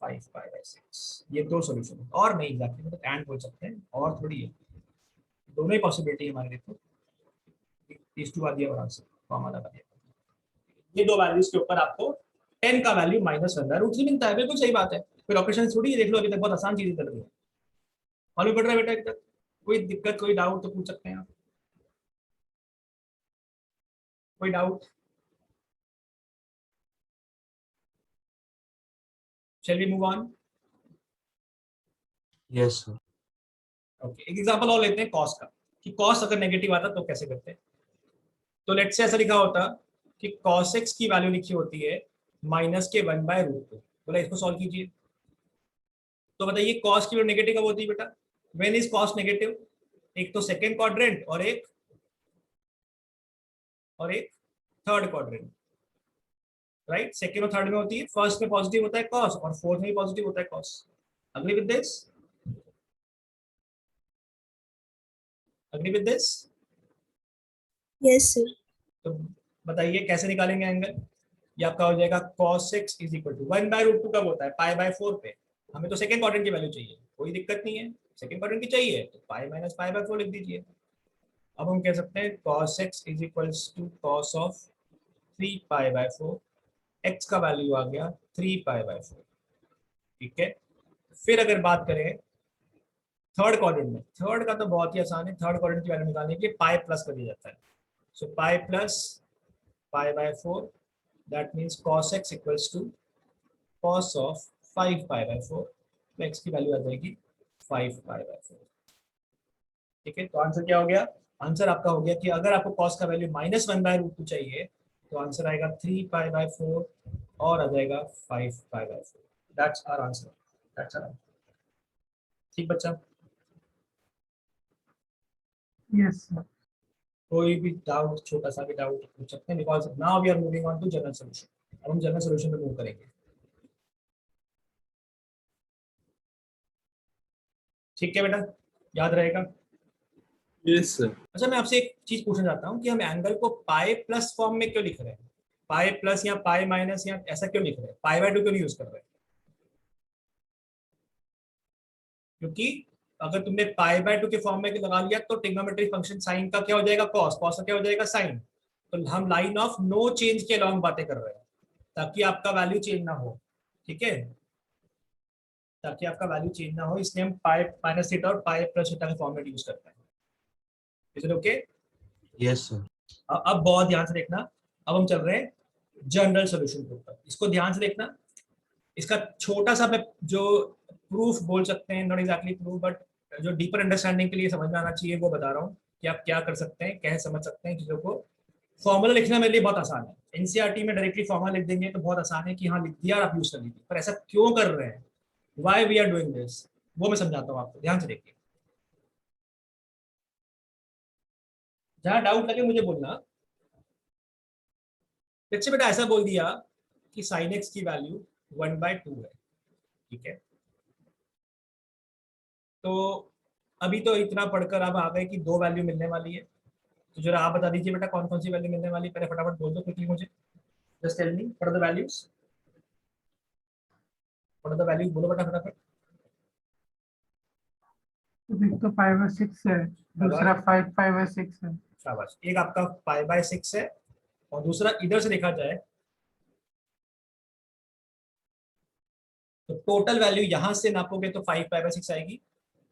5 π/6। ये दो सॉल्यूशन, और नहीं एग्जैक्टली, मतलब एंड बोल सकते हैं, और थोड़ी है, दोनों ही पॉसिबिलिटी हमारे लिए। तो these two are the answer, comma लगा दिया। ये दो वैल्यूज के ऊपर आपको 10 का वैल्यू -1/√3 मिलता है। बिल्कुल सही बात है, फिर ऑपरेशन थोड़ी है, देख लो अभी तक बहुत आसान चीजें कर रही है। मालूम पड़ रहा है बेटा अभी तक? कोई दिक्कत, कोई डाउट तो पूछ सकते हैं आप। कोई doubt? Shall we move on? Yes sir. Okay, एक एग्जांपल और लेते हैं कॉस का, कि कॉस अगर नेगेटिव आता तो कैसे करते हैं। तो लेट से ऐसा लिखा होता कि cos x की वैल्यू लिखी होती है -1/√2। बोला इसको सॉल्व कीजिए। तो बताइए cos की वैल्यू नेगेटिव कब होती है बेटा? When is cos negative? एक तो सेकंड क्वाड्रेंट और एक थर्ड क्वाड्रेंट, राइट? सेकंड और थर्ड में होती है, फर्स्ट में पॉजिटिव होता है cos और फोर्थ में भी पॉजिटिव होता है cos। Agree with this? Agree with this? Yes sir. तो बताइए कैसे निकालेंगे एंगल? ये आपका हो जाएगा cos x = 1/√2 कब होता है? π/4 पे। हमें तो सेकंड क्वाड्रेंट की वैल्यू चाहिए, कोई दिक्कत नहीं है, सेकंड क्वाड्रेंट की चाहिए तो π - π/4 लिख दीजिए। अब हम कह सकते हैं cos x = cos of 3π/4, x का वैल्यू आ गया 3π/4, ठीक है। फिर अगर बात करें थर्ड क्वाड्रेंट में, थर्ड का तो बहुत ही आसान है, थर्ड क्वाड्रेंट की वैल्यू निकालने के लिए पाई प्लस कर दिया जाता है। So pi plus π/4, that means cos x = cos of 5π/4, तो x की वैल्यू आ जाएगी 5π/4, ठीक है। तो आंसर क्या हो गया? आंसर आपका हो गया कि अगर आपको cos का वैल्यू -1/√2 चाहिए तो आंसर आएगा 3π/4 और आ जाएगा 5π/4। That's our answer, that's our. ठीक बच्चा? Yes, sir. कोई भी डाउट, छोटा सा भी डाउट पूछ सकते हैं, because now we are moving on to general solution. अब हम जनरल सॉल्यूशन पे मूव करेंगे, ठीक है बेटा? याद रहेगा? Yes sir. अच्छा, मैं आपसे एक चीज पूछना चाहता हूँ कि हम एंगल को पाई प्लस फॉर्म में क्यों लिख रहे हैं? पाई प्लस या पाई माइनस या ऐसा क्यों लिख रहे हैं? π/2 क्यों नहीं यूज कर रहे हैं? क्योंकि अगर तुमने π/2 के फॉर्म में लगा लिया तो ट्रिग्नोमेट्रिक फंक्शन साइन का क्या हो जाएगा? कॉस, कॉस का क्या हो जाएगा? साइन। तो हम लाइन ऑफ नो चेंज के अलॉन्ग बातें कर रहे हैं, ताकि आपका वैल्यू चेंज ना हो, ठीक है, ताकि आपका वैल्यू चेंज ना हो, इसलिए हम पाई माइनस थीटा और पाई प्लस थीटा के फॉर्म में यूज करते हैं। Is it okay? Yes sir. अब बहुत ध्यान से देखना, अब हम चल रहे हैं जनरल सॉल्यूशन के ऊपर, इसको ध्यान से देखना। इसका छोटा सा मैं जो प्रूफ बोल सकते हैं, नॉट एग्जैक्टली प्रूफ बट जो डीपर अंडरस्टैंडिंग के लिए समझ में आना चाहिए वो बता रहा हूँ कि आप क्या कर सकते हैं, कैसे समझ सकते हैं चीजों को। फॉर्मूला लिखना मेरे लिए बहुत आसान है, एनसीईआरटी में डायरेक्टली फॉर्मूला लिख देंगे तो बहुत आसान है कि हाँ लिख दिया और आप यूज कर लीजिए, पर ऐसा क्यों कर रहे हैं, why we are doing this, वो मैं समझाता हूँ आपको, ध्यान से देखिए। जहाँ डाउट लगे मुझे बोलना। बच्चे बेटा ऐसा बोल दिया कि साइन एक्स की वैल्यू 1/2 है, ठीक है। तो अभी तो इतना पढ़कर अब आ गए कि दो वैल्यू मिलने वाली है, तो जरा आप बता दीजिए बेटा कौन कौन सी वैल्यू मिलने वाली है, पहले फटाफट बोल दो क्विकली मुझे, just tell me what are the values, what are the values, बोलो बेटा फटाफट। एक तो 5/6 है, दूसरा 5/6 है। शाबाश, एक आपका 5/6 है और दूसरा इधर से देखा जाए तो टोटल वैल्यू यहां से नापोगे तो 5/6 आएगी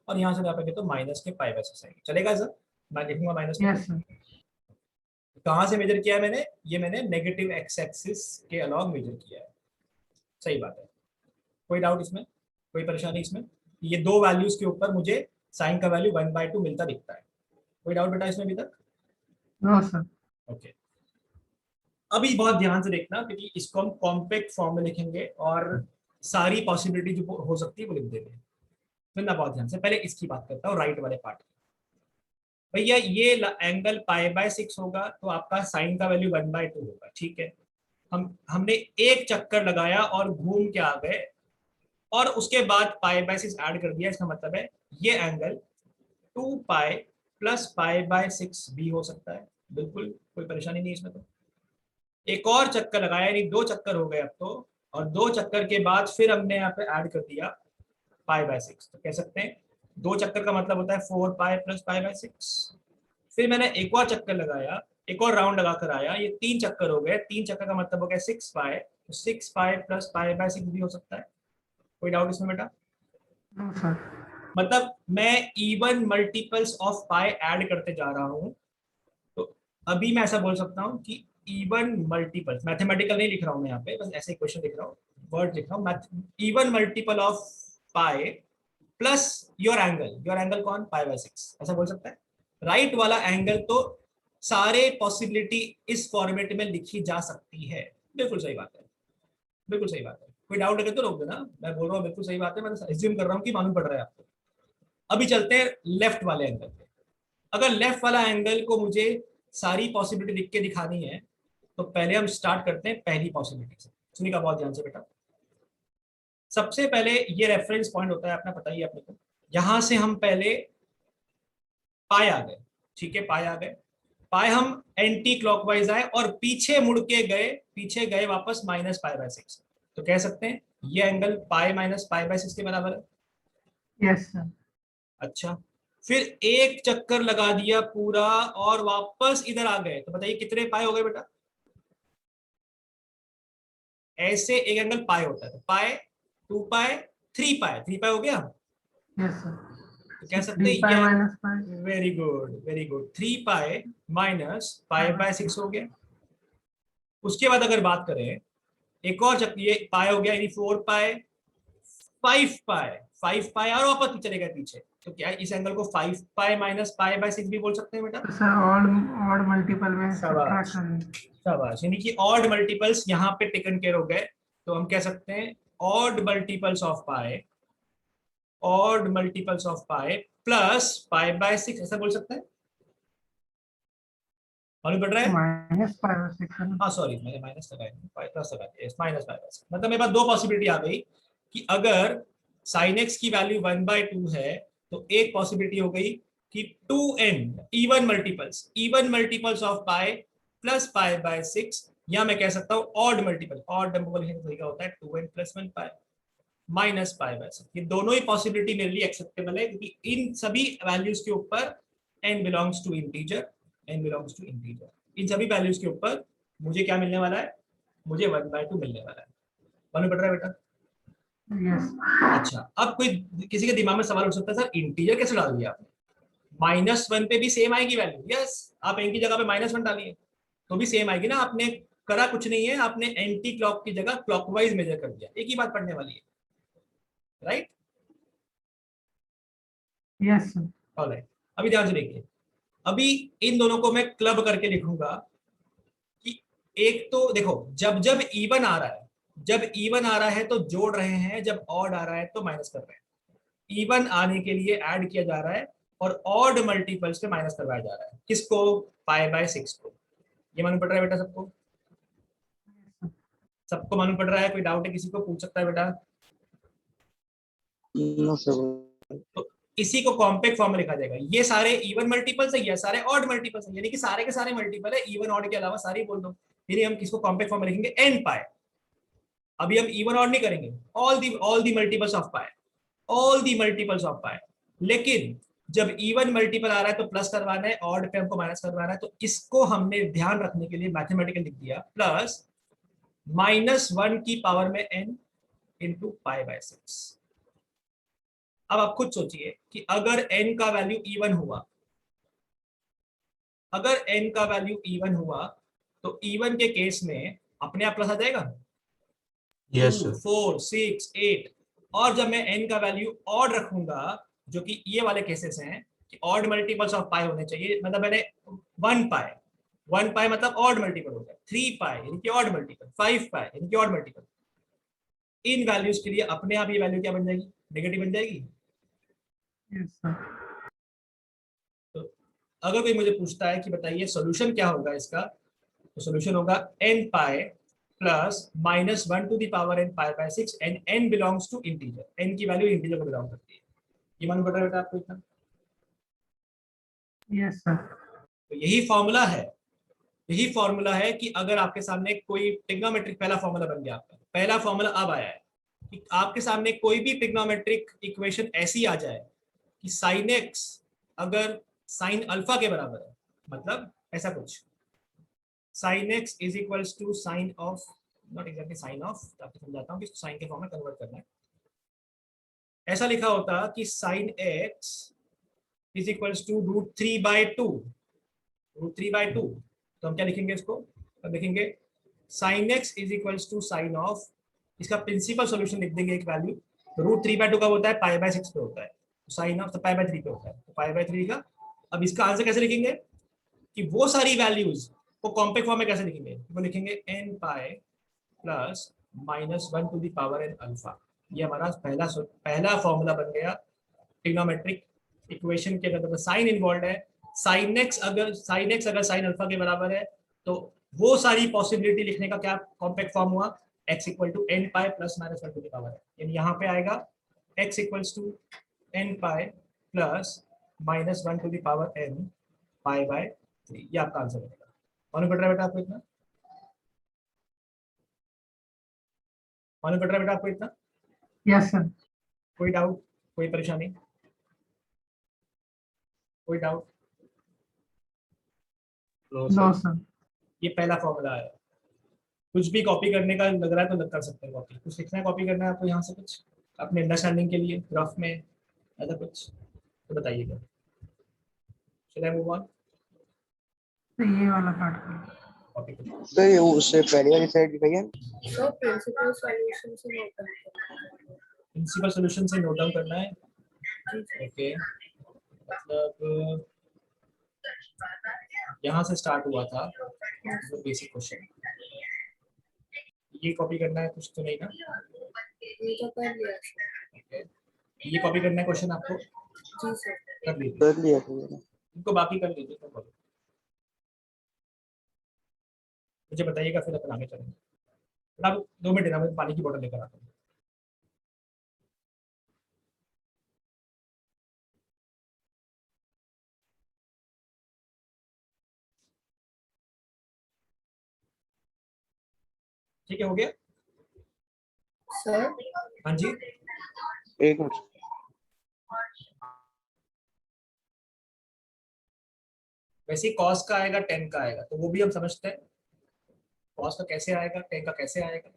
और यहां से नापोगे तो माइनस के 5/6 आएगी। चलेगा सर? मैं लिखूंगा माइनस में। Yes, sir. कहाँ से मेजर किया है मैंने? ये मैंने नेगेटिव एक्स एक्सिस के अलॉन्ग मेजर किया है। सही बात है, कोई डाउट इसमें, कोई परेशानी इसमें? ये दो वैल्यूज के ऊपर मुझे साइन का वैल्यू 1/2 मिलता दिखता है। कोई डाउट बेटा इसमें अभी तक? No, sir. ओके, अभी बहुत ध्यान से देखना क्योंकि इसको हम कॉम्पैक्ट फॉर्म में लिखेंगे और सारी पॉसिबिलिटी जो हो सकती है वो लिख देंगे। सुनना बहुत ध्यान से, पहले इसकी बात करता हूँ, राइट वाले पार्ट। भैया ये एंगल π/6 होगा तो आपका साइन का वैल्यू 1/2 होगा, ठीक है। हमने एक चक्कर लगाया और घूम के आ गए और उसके बाद π/6 ऐड कर दिया, इसका मतलब है ये एंगल 2π + π/6 भी हो सकता है, बिल्कुल कोई परेशानी नहीं इसमें। तो एक और चक्कर लगाया, यानी दो चक्कर हो गए अब तो, और दो चक्कर के बाद फिर हमने यहाँ पे ऐड कर दिया π/6, तो कह सकते हैं दो चक्कर का मतलब होता है 4π + π/6। फिर मैंने एक और चक्कर लगाया एक और राउंड लगाकर आया, ये 3 चक्कर हो गए, 3 चक्कर का मतलब हो गया 6 पाई, तो 6 पाई प्लस पाई बाय 6 भी हो सकता है। कोई डाउट इसमें बेटा? No sir. मतलब मैं even multiples of pi add करते जा रहा हूं, तो अभी मैं ऐसा बोल सकता हूं कि इवन मल्टीपल्स, मैथमेटिकल नहीं लिख रहा हूं मैं यहाँ पे, बस ऐसे इक्वेशन लिख रहा हूँ, वर्ड लिख रहा हूँ, even multiple of pi plus your angle कौन? पाई बाय 6, ऐसा बोल सकता है। राइट वाला एंगल तो सारे पॉसिबिलिटी इस फॉर्मेट में लिखी जा सकती है। बिल्कुल सही बात है, बिल्कुल सही बात है। कोई डाउट अगर तो रोक देना, मैं बोल रहा हूँ बिल्कुल सही बात है, मैं एज्यूम कर रहा हूँ कि मालूम पड़ रहा है आपको। अभी चलते हैं लेफ्ट वाले एंगल पे। अगर लेफ्ट वाला एंगल को मुझे सारी पॉसिबिलिटी लिख के दिखानी है, तो पहले हम स्टार्ट करते हैं पहली पॉसिबिलिटी से। सुनिएगा बहुत ध्यान से बेटा। सबसे पहले ये रेफरेंस पॉइंट होता है अपना, पता ही है अपने को। यहां से हम पहले पाई आ गए, ठीक है, पाई आ गए। पाई हम एंटी क्लॉकवाइज आए और पीछे मुड़ के गए, पीछे गए वापस माइनस पाई बाय 6, तो कह सकते हैं ये angle pi minus pi by 6 के बराबर है। Yes sir. अच्छा, फिर एक चक्कर लगा दिया पूरा और वापस इधर आ गए, तो बताइए कितने पाई हो गए बेटा? ऐसे एक एंगल पाई होता है, तो पाई, 2 पाई, 3 पाई, 3 पाई हो गया। Yes sir. तो कह सकते 3 हैं पाई ये, minus pi. Very good very good, 3 pi minus pi by 6 हो गया। उसके बाद अगर बात करें एक और चक्कर, ये पाई हो गया, यानी 4 पाई, 5 पाई, 5 पाई और वापस चलेगा पीछे, तो क्या इस एंगल को 5 पाई माइनस पाई बाय 6 भी बोल सकते हैं बेटा? तो सर ऑड मल्टीपल में शाबाश, सब्ट्रैक्ट करेंगे। शाबाश, यानी कि ऑड मल्टीपल्स यहाँ पे टेकन केयर हो गए, तो हम कह सकते हैं odd multiples of pi, odd multiples of pi plus pi by 6, ऐसा बोल सकते हैं। मालूम पड़ रहा है? माइनस पाई बाय 6 है ना। हाँ सॉरी, मैंने माइनस लगाया, पाई प्लस लगा दिया, माइनस पाई बाय 6। मतलब मेरे पास दो पॉसिबिलिटी आ गई कि अगर sin x की वैल्यू 1/2 है, तो एक पॉसिबिलिटी हो गई कि 2n even multiples of pi plus pi by 6, या मैं कह सकता हूँ ऑड मल्टीपल, ऑड नंबर तरीका होता है 2n plus 1 pi minus pi by 6। ये दोनों ही पॉसिबिलिटी मेरे लिए एक्सेप्टेबल है, क्योंकि इन सभी वैल्यूज के ऊपर n belongs to integer, n belongs to integer, इन सभी वैल्यूज के ऊपर मुझे क्या मिलने वाला है? मुझे 1/2 मिलने वाला है। मालूम पड़ रहा है बेटा? यस। अच्छा, अब कोई किसी के दिमाग में सवाल उठ सकता है, सर इंटीजर कैसे डाल दिया आपने? -1 पे भी सेम आएगी वैल्यू। यस, आप n की जगह पे -1 डालिए तो भी सेम आएगी ना। आपने करा कुछ नहीं है, आपने एंटी क्लॉक की जगह क्लॉकवाइज मेजर कर दिया, एक ही बात पढ़ने वाली है, राइट? Yes sir. ऑलराइट, अभी ध्यान से देखिए, अभी इन दोनों को मैं क्लब करके लिखूंगा कि एक तो देखो, जब जब इवन आ रहा है, जब इवन आ रहा है तो जोड़ रहे हैं, जब ऑड आ रहा है तो माइनस कर रहे हैं। इवन आने के लिए ऐड किया जा रहा है और ऑड मल्टीपल्स पे माइनस करवाया जा रहा है। किसको? पाई बाय 6 को। ये मालूम पड़ रहा है बेटा सबको? सबको मालूम पड़ रहा है? कोई डाउट है किसी को? पूछ सकता है बेटा। No sir. तो इसी को कॉम्पैक्ट फॉर्म में लिखा जाएगा। ये सारे इवन मल्टीपल्स है, ये सारे ऑड मल्टीपल्स है, यानी कि सारे के सारे मल्टीपल है, इवन ऑड के अलावा सारे बोल दो। यानी हम किसको कॉम्पैक्ट फॉर्म में लिखेंगे? n पाई। अभी हम इवन ऑड नहीं करेंगे, all the multiples of pi, all the multiples of pi. लेकिन जब इवन मल्टीपल आ रहा है तो प्लस करवाना है, ऑड पे हमको माइनस करवाना है, तो इसको हमने ध्यान रखने के लिए मैथमेटिकल लिख दिया, प्लस -1 की पावर में n इंटू पाई बाय 6। अब आप खुद सोचिए कि अगर n का वैल्यू इवन हुआ, अगर n का वैल्यू इवन हुआ, तो इवन के केस में अपने आप प्लस आ जाएगा, Yes 2, sir. 4, 6, 8। और जब मैं n का वैल्यू ऑड रखूंगा, जो कि ये वाले केसेस हैं कि ऑड मल्टीपल्स ऑफ पाई होने चाहिए, मतलब मैंने 1 पाई मतलब ऑड मल्टीपल हो गया, 3 पाई यानी कि ऑड मल्टीपल, 5 पाई यानी कि ऑड मल्टीपल। इन वैल्यूज के लिए अपने आप ये वैल्यू क्या बन जाएगी? नेगेटिव बन जाएगी। Yes sir. तो अगर कोई मुझे पूछता है कि बताइए सॉल्यूशन क्या होगा इसका, तो सॉल्यूशन होगा n pi plus -1 to the power n pi by 6, and n belongs to integer, n की वैल्यू इंटीजर को बिलोंग करती है। ये मालूम पड़ रहा है बेटा आपको इतना? Yes sir. तो यही फॉर्मूला है, यही फॉर्मूला है कि अगर आपके सामने कोई ट्रिग्नोमेट्रिक, पहला फॉर्मूला बन गया आपका, पहला फॉर्मूला अब आया है कि आपके सामने कोई भी ट्रिग्नोमेट्रिक इक्वेशन ऐसी आ जाए कि sin x अगर sin अल्फा के बराबर है, मतलब ऐसा कुछ, sine x is equals to sine of, not exactly sine of, आपको समझाता हूँ कि साइन के फॉर्म में कन्वर्ट करना है। ऐसा लिखा होता कि sine x is equals to √3/2, √3/2। तो हम क्या लिखेंगे इसको, तो लिखेंगे sine x is equals to sine of, इसका प्रिंसिपल सॉल्यूशन लिख देंगे एक वैल्यू, √3/2 का होता है π/6 पे होता है, साइन ऑफ तो π/3 पे होता है, तो π/3 का। अब इसका आंसर कैसे लिखेंगे कि वो सारी वैल्यूज को कॉम्पैक्ट फॉर्म में कैसे लिखेंगे, वो लिखेंगे n pi plus -1 to the power n alpha. ये हमारा पहला फॉर्मूला बन गया ट्रिग्नोमेट्रिक इक्वेशन के अंदर। साइन इन्वॉल्व है, साइन एक्स अगर साइन अल्फा के बराबर है तो वो सारी पॉसिबिलिटी लिखने का क्या कॉम्पैक्ट फॉर्म हुआ, x equal to n pi plus -1 to the power है, यानी यहाँ पे आएगा x equals to n pi plus -1 to the power n π/3। ये आपका आंसर बनेगा। मालूम पड़ रहा है बेटा आपको इतना, मालूम पड़ रहा है बेटा आपको इतना? Yes sir. कोई डाउट, कोई परेशानी, कोई डाउट? No sir. ये पहला फॉर्मूला है। कुछ भी कॉपी करने का लग रहा है तो कर सकते हैं कॉपी, कुछ लिखना है कॉपी करना है आपको यहाँ से कुछ अपने अंडरस्टैंडिंग के लिए ग्राफ में ऐसा कुछ तो बताइएगा। चलिए मूव ऑन, तो ये वाला पार्ट कर। कॉपी करिए। तो ये उससे पहले वाली साइड दिखाइए। सर प्रिंसिपल सॉल्यूशन से नोट डाउन करना प्रिंसिपल सॉल्यूशन से नोट डाउन करना है। है। ओके, मतलब यहाँ से स्टार्ट हुआ था वो बेसिक क्वेश्चन, ये कॉपी करना है कुछ तो नहीं ना? ये तो कर लिया सर। ओके, ये कॉपी करना है क्वेश्चन आपको, जी सर। कर लीजिए, कर लिया था मैंने। इनको बाकी कर लीजिए तो बोलो। मुझे बताइएगा फिर अपन आगे चलेंगे। फिर आप 2 मिनट देना, मैं पानी की बोतल लेकर आता हूँ। ठीक है, हो गया? सर हाँ जी, एक मिनट। वैसे ही कॉस का आएगा 10 का आएगा, तो वो भी हम समझते हैं कॉस का कैसे आएगा 10 का कैसे आएगा।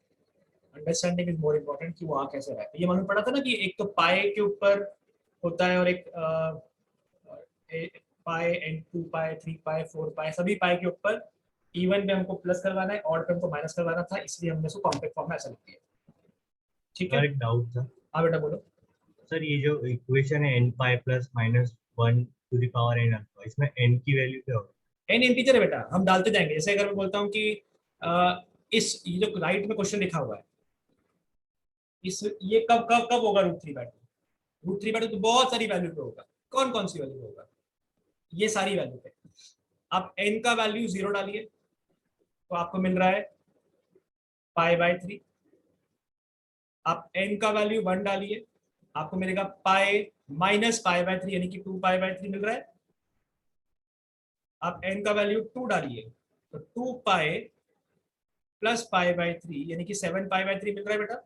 अंडरस्टैंडिंग इज मोर इम्पोर्टेंट कि वो आ कैसे रहा है। ये मालूम पड़ा था ना कि एक तो पाई के ऊपर होता है और एक पाई एंड 2 पाई 3 पाई 4 पाई, सभी पाई के ऊपर इवन पे हमको प्लस करवाना है, ऑड पे हमको माइनस करवाना था, इसलिए हमने इसको कॉम्पैक्ट फॉर्म में ऐसा लिख दिया। ठीक है, सर एक डाउट था हाँ बेटा बोलो। सर, ये जो इक्वेशन है n pi plus -1 to the power n alpha, इसमें n की वैल्यू क्या होगी? एन इंटीजर है बेटा, हम डालते जाएंगे। जैसे अगर मैं बोलता हूँ कि इस ये जो राइट में क्वेश्चन लिखा हुआ है, इस ये कब कब कब होगा √3/2, √3/2 तो बहुत सारी वैल्यू पे होगा। कौन कौन सी वैल्यू पे होगा? ये सारी वैल्यू पे। आप n का वैल्यू 0 डालिए तो आपको मिल रहा है π/3। आप n का वैल्यू 1 डालिए आपको मिलेगा पाई माइनस π/3 यानी कि 2π/3 मिल रहा है। आप n का वैल्यू 2 डालिए तो 2 पाई प्लस π/3 यानी कि 7π/3 मिल रहा है बेटा।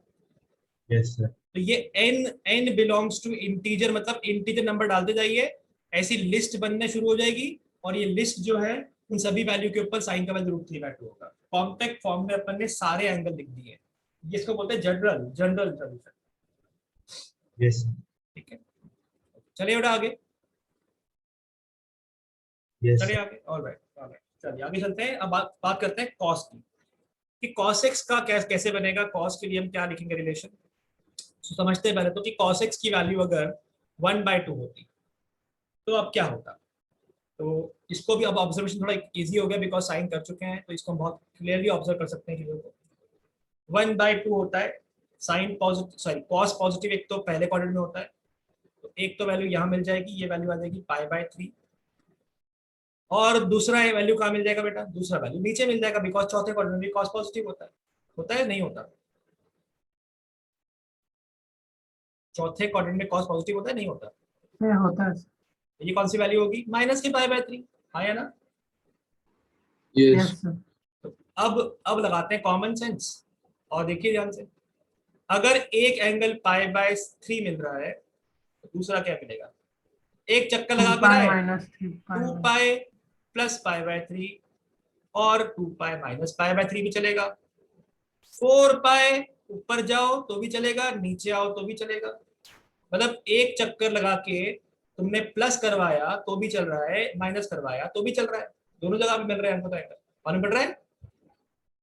Yes sir. तो ये n बिलोंग्स टू इंटीजर, मतलब इंटीजर नंबर डालते जाइए, ऐसी लिस्ट बनने शुरू हो जाएगी और ये लिस्ट जो है उन सभी वैल्यू के ऊपर साइन का वैल्यू √3/2 होगा। कॉम्पैक्ट फॉर्म में अपन ने सारे एंगल लिख दिए, जिसको बोलते हैं जनरल जनरल सॉल्यूशन। यस ठीक है, चलिए बेटा आगे, यस चलिए आगे। ऑलराइट, चलिए आगे चलते हैं। अब बात करते हैं कॉस की, कि cos x का कैसे बनेगा। cos के लिए हम क्या लिखेंगे रिलेशन, तो समझते हैं पहले तो कि cos x की वैल्यू अगर 1/2 होती तो अब क्या होता। तो इसको भी अब ऑब्जर्वेशन थोड़ा इजी हो गया बिकॉज साइन कर चुके हैं, तो इसको हम बहुत क्लियरली ऑब्जर्व कर सकते हैं चीजों को। 1/2 होता है sine positive, sorry cos positive, एक तो पहले क्वाड्रेंट में होता है, तो एक तो वैल्यू यहाँ मिल जाएगी, ये वैल्यू आ जाएगी π/3, और दूसरा वैल्यू कहाँ मिल जाएगा बेटा, दूसरा वैल्यू नीचे मिल जाएगा बिकॉज चौथे क्वाड्रेंट में कॉस पॉजिटिव होता है नहीं होता? चौथे क्वाड्रेंट में कॉस पॉजिटिव होता है नहीं होता? ये होता है। ये कौन सी वैल्यू होगी, माइनस की π/3, हाँ या ना? Yes sir. तो अब लगाते हैं कॉमन सेंस और देखिए ध्यान से, अगर एक एंगल π/3 मिल रहा है तो दूसरा क्या मिलेगा, एक चक्कर लगा 2 कर पाई आए माइनस 3 पाई 2 पाई प्लस π/3 और 2 पाई माइनस पाई बाय 3 भी चलेगा, 4 पाई ऊपर जाओ तो भी चलेगा, नीचे आओ तो भी चलेगा। मतलब एक चक्कर लगा के तुमने प्लस करवाया तो भी चल रहा है, माइनस करवाया तो भी चल रहा है, दोनों जगह भी मिल रहे हैं, एंगल मालूम पड़ रहा है।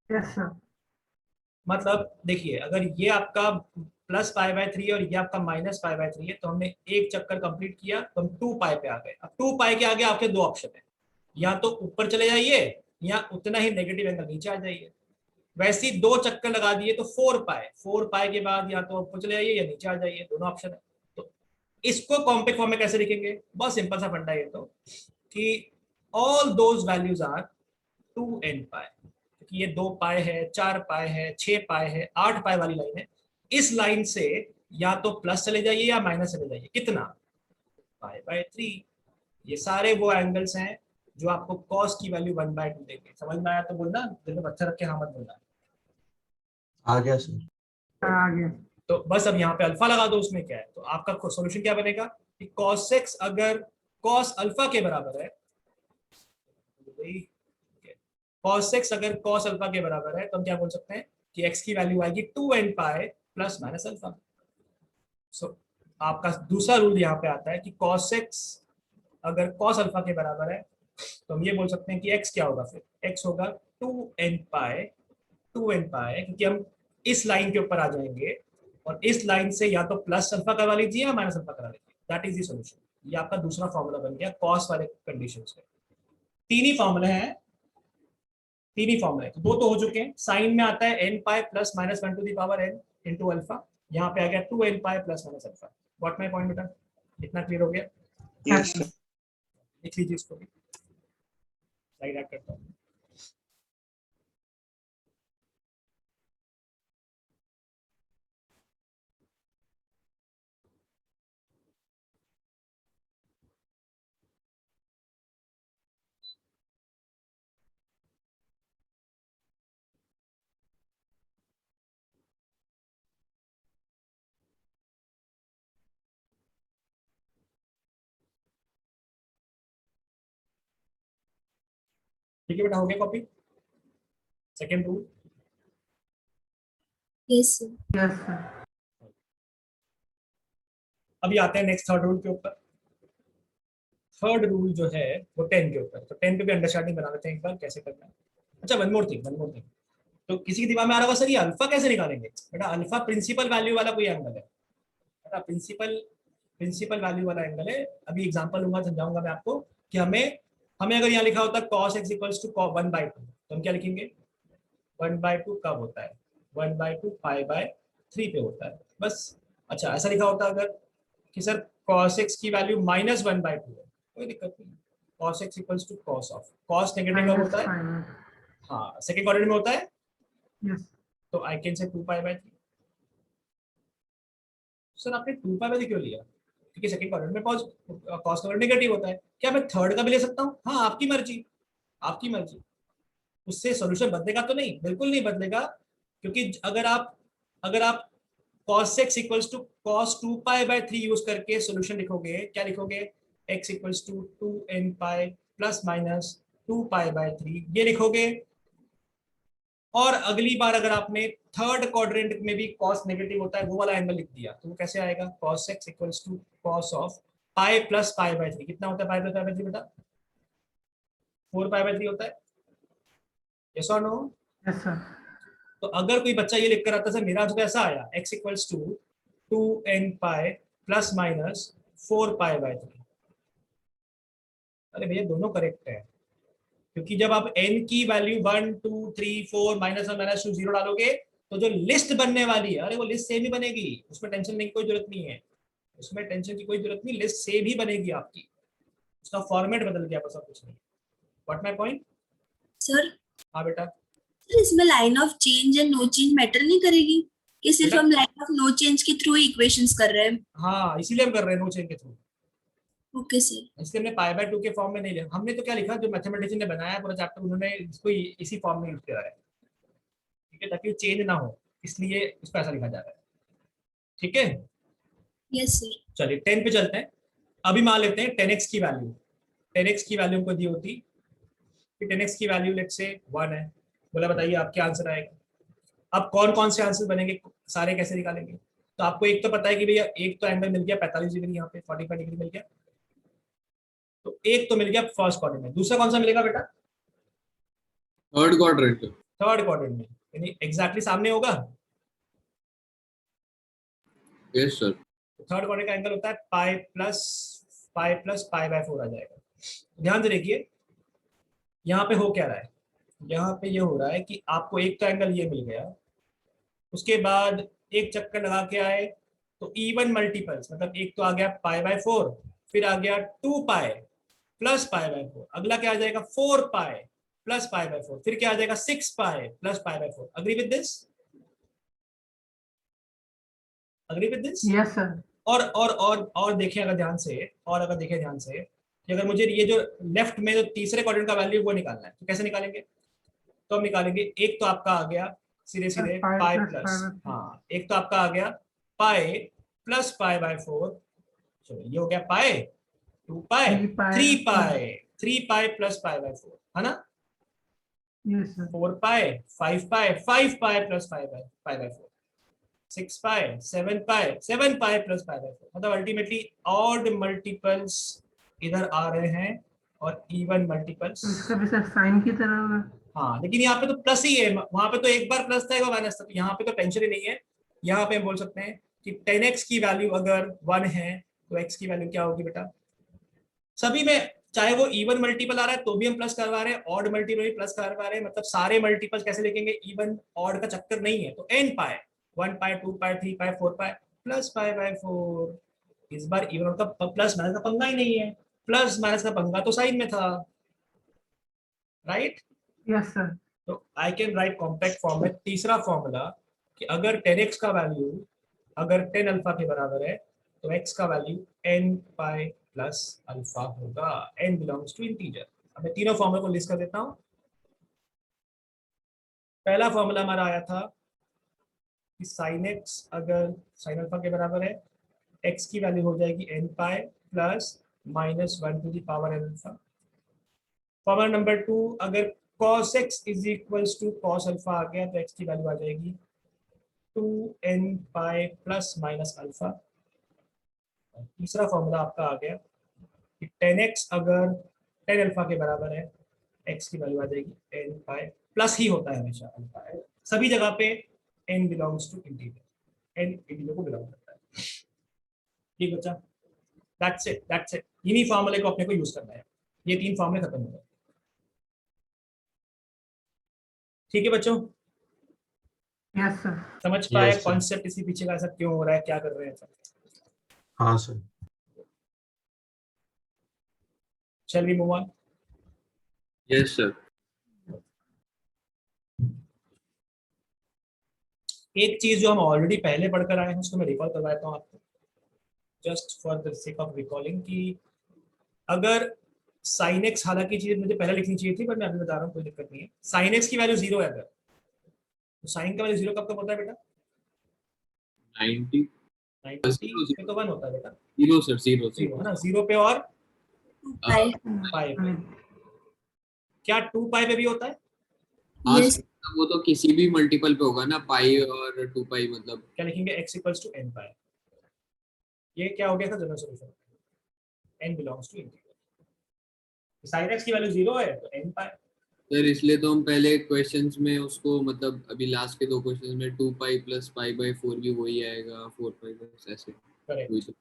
Yes sir. मतलब देखिए, अगर ये आपका प्लस पाई बाय 3 और ये आपका माइनस पाई बाय 3 है, तो हमने एक चक्कर कंप्लीट किया तो हम 2 पाई पे आ गए। अब 2 पाई के आगे आपके दो ऑप्शन है, या तो ऊपर चले जाइए या उतना ही नेगेटिव एंगल नीचे आ जाइए। वैसे ही 2 चक्कर लगा दिए तो 4 पाई के बाद या तो ऊपर चले जाइए या नीचे आ जाइए, दोनों ऑप्शन है। तो इसको कॉम्पैक्ट फॉर्म में कैसे लिखेंगे, बहुत सिंपल सा फंडा है ये तो, कि all those values are 2n pi, क्योंकि ये 2 पाई है, 4 पाई है, 6 पाई है, 8 पाई वाली लाइन है। इस लाइन से या तो प्लस चले जाइए या माइनस चले जाइए, कितना, पाई बाय 3। ये सारे वो एंगल्स हैं जो आपको कॉस की वैल्यू 1/2 देंगे। समझ में आया तो बोलना, दिल में पत्थर रख के हाँ मत बोलना। आ गया सर। आगे। तो बस अब यहाँ पे अल्फा लगा दो, उसमें क्या है, तो आपका सॉल्यूशन क्या बनेगा कि cos x अगर cos अल्फा के बराबर है, cos x अगर cos अल्फा के बराबर है, तो हम क्या बोल सकते हैं कि x की वैल्यू आएगी 2n pi plus minus alpha. So आपका दूसरा रूल यहाँ पे आता है कि cos x अगर cos अल्फा के बराबर है, तो हम ये बोल सकते हैं कि x क्या होगा, फिर x होगा 2n पाई, क्योंकि हम इस लाइन के ऊपर आ जाएंगे और इस लाइन से या तो प्लस अल्फा करवा लीजिए या माइनस अल्फा करा लीजिए, दैट इज द सॉल्यूशन। ये आपका दूसरा फॉर्मूला बन गया कॉस वाले कंडीशन में। तीन ही फॉर्मूले हैं, तीन ही फॉर्मूले, तो दो तो हो चुके हैं। साइन में आता है n pi plus minus 1 to the power n into alpha, यहाँ पे आ गया 2n pi plus minus alpha. What my point बेटा, इतना क्लियर हो गया। Yes sir. लिख लीजिए इसको भी, स्लाइड ऐड करता हूँ। ठीक है बेटा, हो गया copy. Second rule, Yes, sir. Yes sir. अभी आते हैं नेक्स्ट थर्ड रूल के ऊपर। थर्ड रूल जो है वो 10 के ऊपर, तो 10 पे भी अंडरस्टैंडिंग बना लेते हैं एक बार कैसे करना है। अच्छा, वन मोर थिंग, तो किसी के दिमाग में आ रहा होगा सर ये अल्फा कैसे निकालेंगे। बेटा अल्फा प्रिंसिपल वैल्यू वाला कोई एंगल है, बेटा प्रिंसिपल वैल्यू वाला एंगल है। अभी एग्जांपल लूंगा, समझाऊंगा मैं आपको कि हमें हमें अगर यहाँ लिखा होता cos x इक्वल्स टू 1/2, तो हम क्या लिखेंगे, 1/2 कब होता है, 1/2 पाई बाय 3 पे होता है बस। अच्छा, ऐसा लिखा होता अगर कि सर cos x की वैल्यू -1/2 है, कोई दिक्कत नहीं। cos x equals to cos of, cos negative कब होता है, हाँ सेकंड क्वाड्रेंट में होता है, यस। तो आई कैन से 2 पाई बाय 3। सर आपने 2 पाई बाय 3 क्यों लिया, क्योंकि सेकंड क्वाड्रेंट में cos का वैल्यू नेगेटिव होता है। क्या मैं थर्ड का भी ले सकता हूँ, हाँ आपकी मर्जी, आपकी मर्जी। उससे सॉल्यूशन बदलेगा तो नहीं, बिल्कुल नहीं बदलेगा, क्योंकि अगर आप cos x equals to cos 2 pi by 3 use करके सॉल्यूशन लिखोगे, क्या लिखोगे, x equals to 2n pi plus minus 2 pi by 3 ये लिखोगे। और अगली बार अगर आपने थर्ड क्वाड्रेंट में भी cos नेगेटिव होता है वो वाला एंगल लिख दिया, तो वो कैसे आएगा, cos x equals to cos of pi plus pi by 3। कितना होता है पाई प्लस पाई बाय 3 बेटा, 4 पाई बाय 3 होता है, यस और नो। Yes sir. तो अगर कोई बच्चा ये लिखकर आता है, सर मेरा तो ऐसा आया x equals to 2n pi plus minus 4 pi by 3, अरे भैया दोनों करेक्ट है, क्योंकि जब आप n की वैल्यू 1 2 3 4 -1 -2 0 डालोगे, तो जो लिस्ट बनने वाली है, अरे वो लिस्ट सेम ही बनेगी, उसमें टेंशन लेने की कोई जरूरत नहीं है, उसमें टेंशन की कोई जरूरत नहीं, लिस्ट सेम ही बनेगी आपकी, उसका फॉर्मेट बदल गया बस और कुछ नहीं। What my point. Sir, हाँ बेटा, sir, इसमें line of change and no change matter नहीं करेगी कि सिर्फ बेटा- हम लाइन ऑफ नो चेंज के थ्रू इक्वेशंस कर रहे हैं। हाँ इसीलिए हम कर रहे हैं नो चेन के थ्रू, ओके सर। इसलिए हमने पाई बाय 2 के फॉर्म में नहीं लिया। हमने तो क्या लिखा, जो मैथमेटिशियन ने बनाया पूरा चैप्टर, उन्होंने इसको इसी फॉर्म में यूज किया है, ठीक है, ताकि चेंज ना हो, इसलिए इसको ऐसा लिखा जा रहा है, ठीक है। Yes sir. चलिए 10 पे चलते हैं। अभी मान लेते हैं 10x की वैल्यू, 10x की वैल्यू हमको दी होती कि 10x की वैल्यू लेट से 1 है। बोला बताइए आप क्या आंसर आएगा। अब कौन कौन से आंसर बनेंगे, सारे कैसे निकालेंगे। तो आपको एक तो पता है कि भैया एक तो एंगल मिल गया 45 डिग्री, यहाँ पे 45 डिग्री मिल गया, तो एक तो मिल गया फर्स्ट क्वाड्रेंट में। दूसरा कौन सा मिलेगा बेटा, थर्ड क्वाड्रेंट। थर्ड क्वाड्रेंट में, यानी एग्जैक्टली सामने होगा। Yes sir. थर्ड क्वाड्रेंट का एंगल होता है पाई प्लस पाई बाय 4 आ जाएगा। ध्यान से देखिए यहाँ पे हो क्या रहा है, यहाँ पे ये हो रहा है कि आपको एक तो एंगल ये मिल गया, उसके बाद एक चक्कर लगा के आए तो इवन मल्टीपल्स, मतलब एक तो आ गया पाई बाय 4, फिर आ गया 2 पाई प्लस पाई बाय 4, अगला क्या आ जाएगा 4 पाई प्लस पाई बाय 4, फिर क्या आ जाएगा 6 पाई plus pi bye 4। Agree with this, agree with this. Yes sir. और देखें अगर ध्यान से, और अगर देखें ध्यान से कि अगर मुझे ये जो लेफ्ट में जो तीसरे क्वाड्रेंट का वैल्यू वो निकालना है, तो कैसे निकालेंगे, तो हम निकालेंगे एक तो आपका आ गया सीधे सीधे pi pi plus plus, pi by हाँ एक तो आपका आ गया पाई प्लस पाई बाय 4, चलो ये हो गया पाई 2 पाई 3 पाई प्लस पाई बाय 4 है ना, यस सर। 4 पाई 5 पाई प्लस पाई बाय 4, 6 पाई 7 पाई प्लस पाई बाय 4, मतलब अल्टीमेटली ऑड मल्टीपल्स इधर आ रहे हैं और इवन मल्टीपल्स। तो इसका भी सर साइन की तरह होगा। हाँ लेकिन यहाँ पे तो प्लस ही है, वहां पे तो एक बार प्लस था एक बार माइनस था, तो यहाँ पे तो टेंशन ही नहीं है। यहाँ पे हम बोल सकते हैं कि 10x की वैल्यू अगर 1 है तो x की वैल्यू क्या होगी बेटा, सभी में चाहे वो इवन मल्टीपल आ रहा है तो भी हम प्लस करवा रहे हैं, ऑड मल्टीपल भी प्लस करवा रहे हैं, मतलब सारे मल्टीपल्स कैसे लिखेंगे, इवन ऑड का चक्कर नहीं है, तो n पाई 1 पाई 2 पाई 3 पाई 4 पाई प्लस पाई बाय 4। इस बार इवन ऑड का प्लस माइनस का पंगा ही नहीं है, प्लस माइनस का पंगा तो साइन में था, राइट। Yes sir. तो I can write compact form में तीसरा फॉर्मूला कि अगर 10x का वैल्यू अगर 10 अल्फा के बराबर है तो x का value n pi plus alpha होगा, n बिलोंग्स टू इंटीजर। अब मैं तीनों फॉर्मूला को लिस्ट कर देता हूं। पहला फॉर्मूला हमारा आया था कि साइन x अगर साइन अल्फा के बराबर है, x की वैल्यू हो जाएगी n pi plus minus 1 to the power n alpha. Formula number 2, अगर cos x is equals to cos alpha आ गया तो x की वैल्यू आ जाएगी 2n pi plus minus alpha. तीसरा फॉर्मूला आपका आ गया कि 10x अगर 10 अल्फा के बराबर है, x की वैल्यू आ जाएगी n पाई, प्लस ही होता है हमेशा अल्फा है सभी जगह पे, n belongs to integer, n integer को बिलोंग करता है। ठीक बच्चा, दैट्स इट। इन्हीं फॉर्मूले को अपने को यूज करना है, ये तीन फॉर्मूले खत्म हो गए। ठीक है बच्चों, यस सर। समझ पाए Yes, sir. कॉन्सेप्ट इसी पीछे का ऐसा क्यों हो रहा है, क्या कर रहे हैं सब। हाँ sir. Shall we move on? Yes sir. एक चीज जो हम ऑलरेडी पहले पढ़कर आए हैं उसको मैं रिकॉल करवाता हूँ आपको, just for the sake of recalling, कि अगर साइन एक्स, हालांकि चीज मुझे पहले लिखनी चाहिए थी पर मैं अभी बता रहा हूँ, कोई दिक्कत नहीं है। साइन एक्स की वैल्यू 0 है अगर, तो साइन का वैल्यू 0 कब कब होता है बेटा, 90। 90 पे तो 1 होता है बेटा, 0 सर, 0 0 है ना, 0 पे और पाई पाई पे, क्या 2 पाई पे भी होता है, हाँ यस सर, वो तो किसी भी मल्टीपल पे होगा ना, पाई और 2 पाई, मतलब क्या लिखेंगे x equals to n pi. ये क्या हो गया था general solution, n belongs to integer, sine x की वैल्यू 0 है तो n पाई। सर इसलिए तो हम पहले क्वेश्चंस में उसको, मतलब अभी लास्ट के 2 क्वेश्चंस में 2 पाई प्लस पाई बाय 4 भी वही आएगा, 4 पाई प्लस ऐसे करेक्ट वही तो।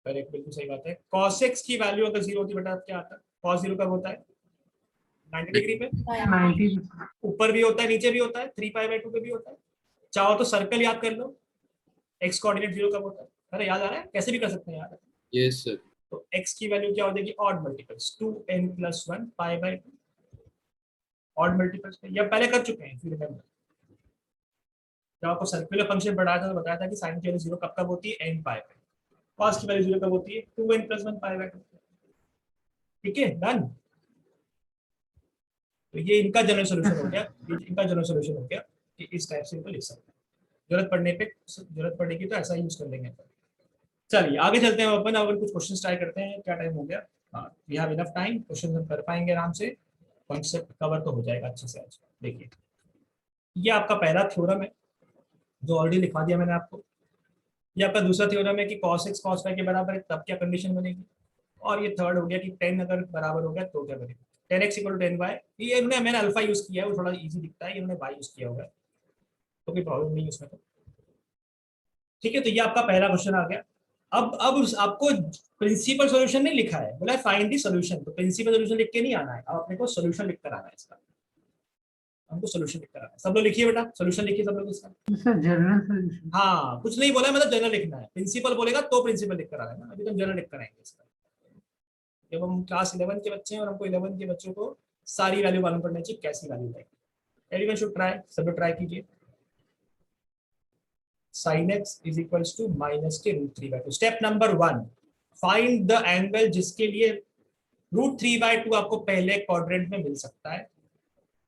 करेक्ट, बिल्कुल सही बात है। cos x की वैल्यू अगर 0 होती बेटा क्या आता है, cos 0 कब होता है, 90 डिग्री पे, 90। ऊपर भी होता है नीचे भी होता है, 3 पाई बाय 2 पे भी होता है। चाहो तो सर्कल याद कर लो, x कोऑर्डिनेट 0 कब होता है, अरे याद आ रहा है, कैसे भी कर सकते हैं यार। Yes sir. तो x की वैल्यू क्या हो जाएगी, odd multiples 2n plus 1 pi by 2, odd multiples पे, ये पहले कर चुके हैं फिर रिमेंबर। जब आपको सर्कुलर फंक्शन पढ़ाया था तो बताया था कि साइन की वैल्यू 0 कब कब होती है, n पाई पे, cos की वैल्यू 0 कब होती है, 2n प्लस 1 पाई बाय 2। ठीक है, डन। तो ये इनका जनरल सॉल्यूशन हो गया, इनका जनरल सॉल्यूशन हो गया कि इस टाइप से इनको लिख सकते हैं, जरूरत पड़ेगी तो ऐसा यूज कर लेंगे। चलिए आगे चलते हैं अपन, अगर कुछ क्वेश्चन ट्राई करते हैं, क्या टाइम हो गया, हाँ we have enough time, question हम कर पाएंगे आराम से। कॉन्सेप्ट कवर तो हो जाएगा अच्छे से आज। देखिए ये आपका पहला थ्योरम है जो ऑलरेडी लिखवा दिया मैंने आपको। ये आपका दूसरा थ्योरम है कि cos x cos y के बराबर है तब क्या कंडीशन बनेगी। और ये थर्ड हो गया कि 10 अगर बराबर हो गया तो क्या करेंगे। 10x इक्वल टू 10y, ये इन्होंने मैंने अल्फा यूज किया है, वो थोड़ा इजी दिखता है, इन्होंने y यूज किया होगा तो कोई प्रॉब्लम नहीं है उसमें तो। ठीक है, तो ये आपका पहला क्वेश्चन आ गया। अब आपको प्रिंसिपल सॉल्यूशन नहीं लिखा है, बोला है फाइंड द सॉल्यूशन, तो प्रिंसिपल सॉल्यूशन लिख के नहीं आना है, अब अपने को सॉल्यूशन लिख कर आना है इसका। हमको सॉल्यूशन लिख कर आना है। सब लोग लिखिए बेटा, सॉल्यूशन लिखिए सब लोग इसका। Sir general solution. हाँ कुछ नहीं बोला है, मतलब जनरल लिखना है। प्रिंसिपल बोलेगा तो प्रिंसिपल लिख कर आना है ना, अभी तो जनरल लिख कर आएंगे इसका। जब हम क्लास 11 के बच्चे हैं और हमको 11 के बच्चों को सारी वैल्यू मालूम पड़ना चाहिए, कैसी वैल्यू लाएंगे। एवरीवन शुड ट्राई, सब लोग ट्राई कीजिए। sin x is equals to minus के √3/2। Step number 1, find the angle जिसके लिए √3/2 आपको पहले क्वाड्रेंट में मिल सकता है।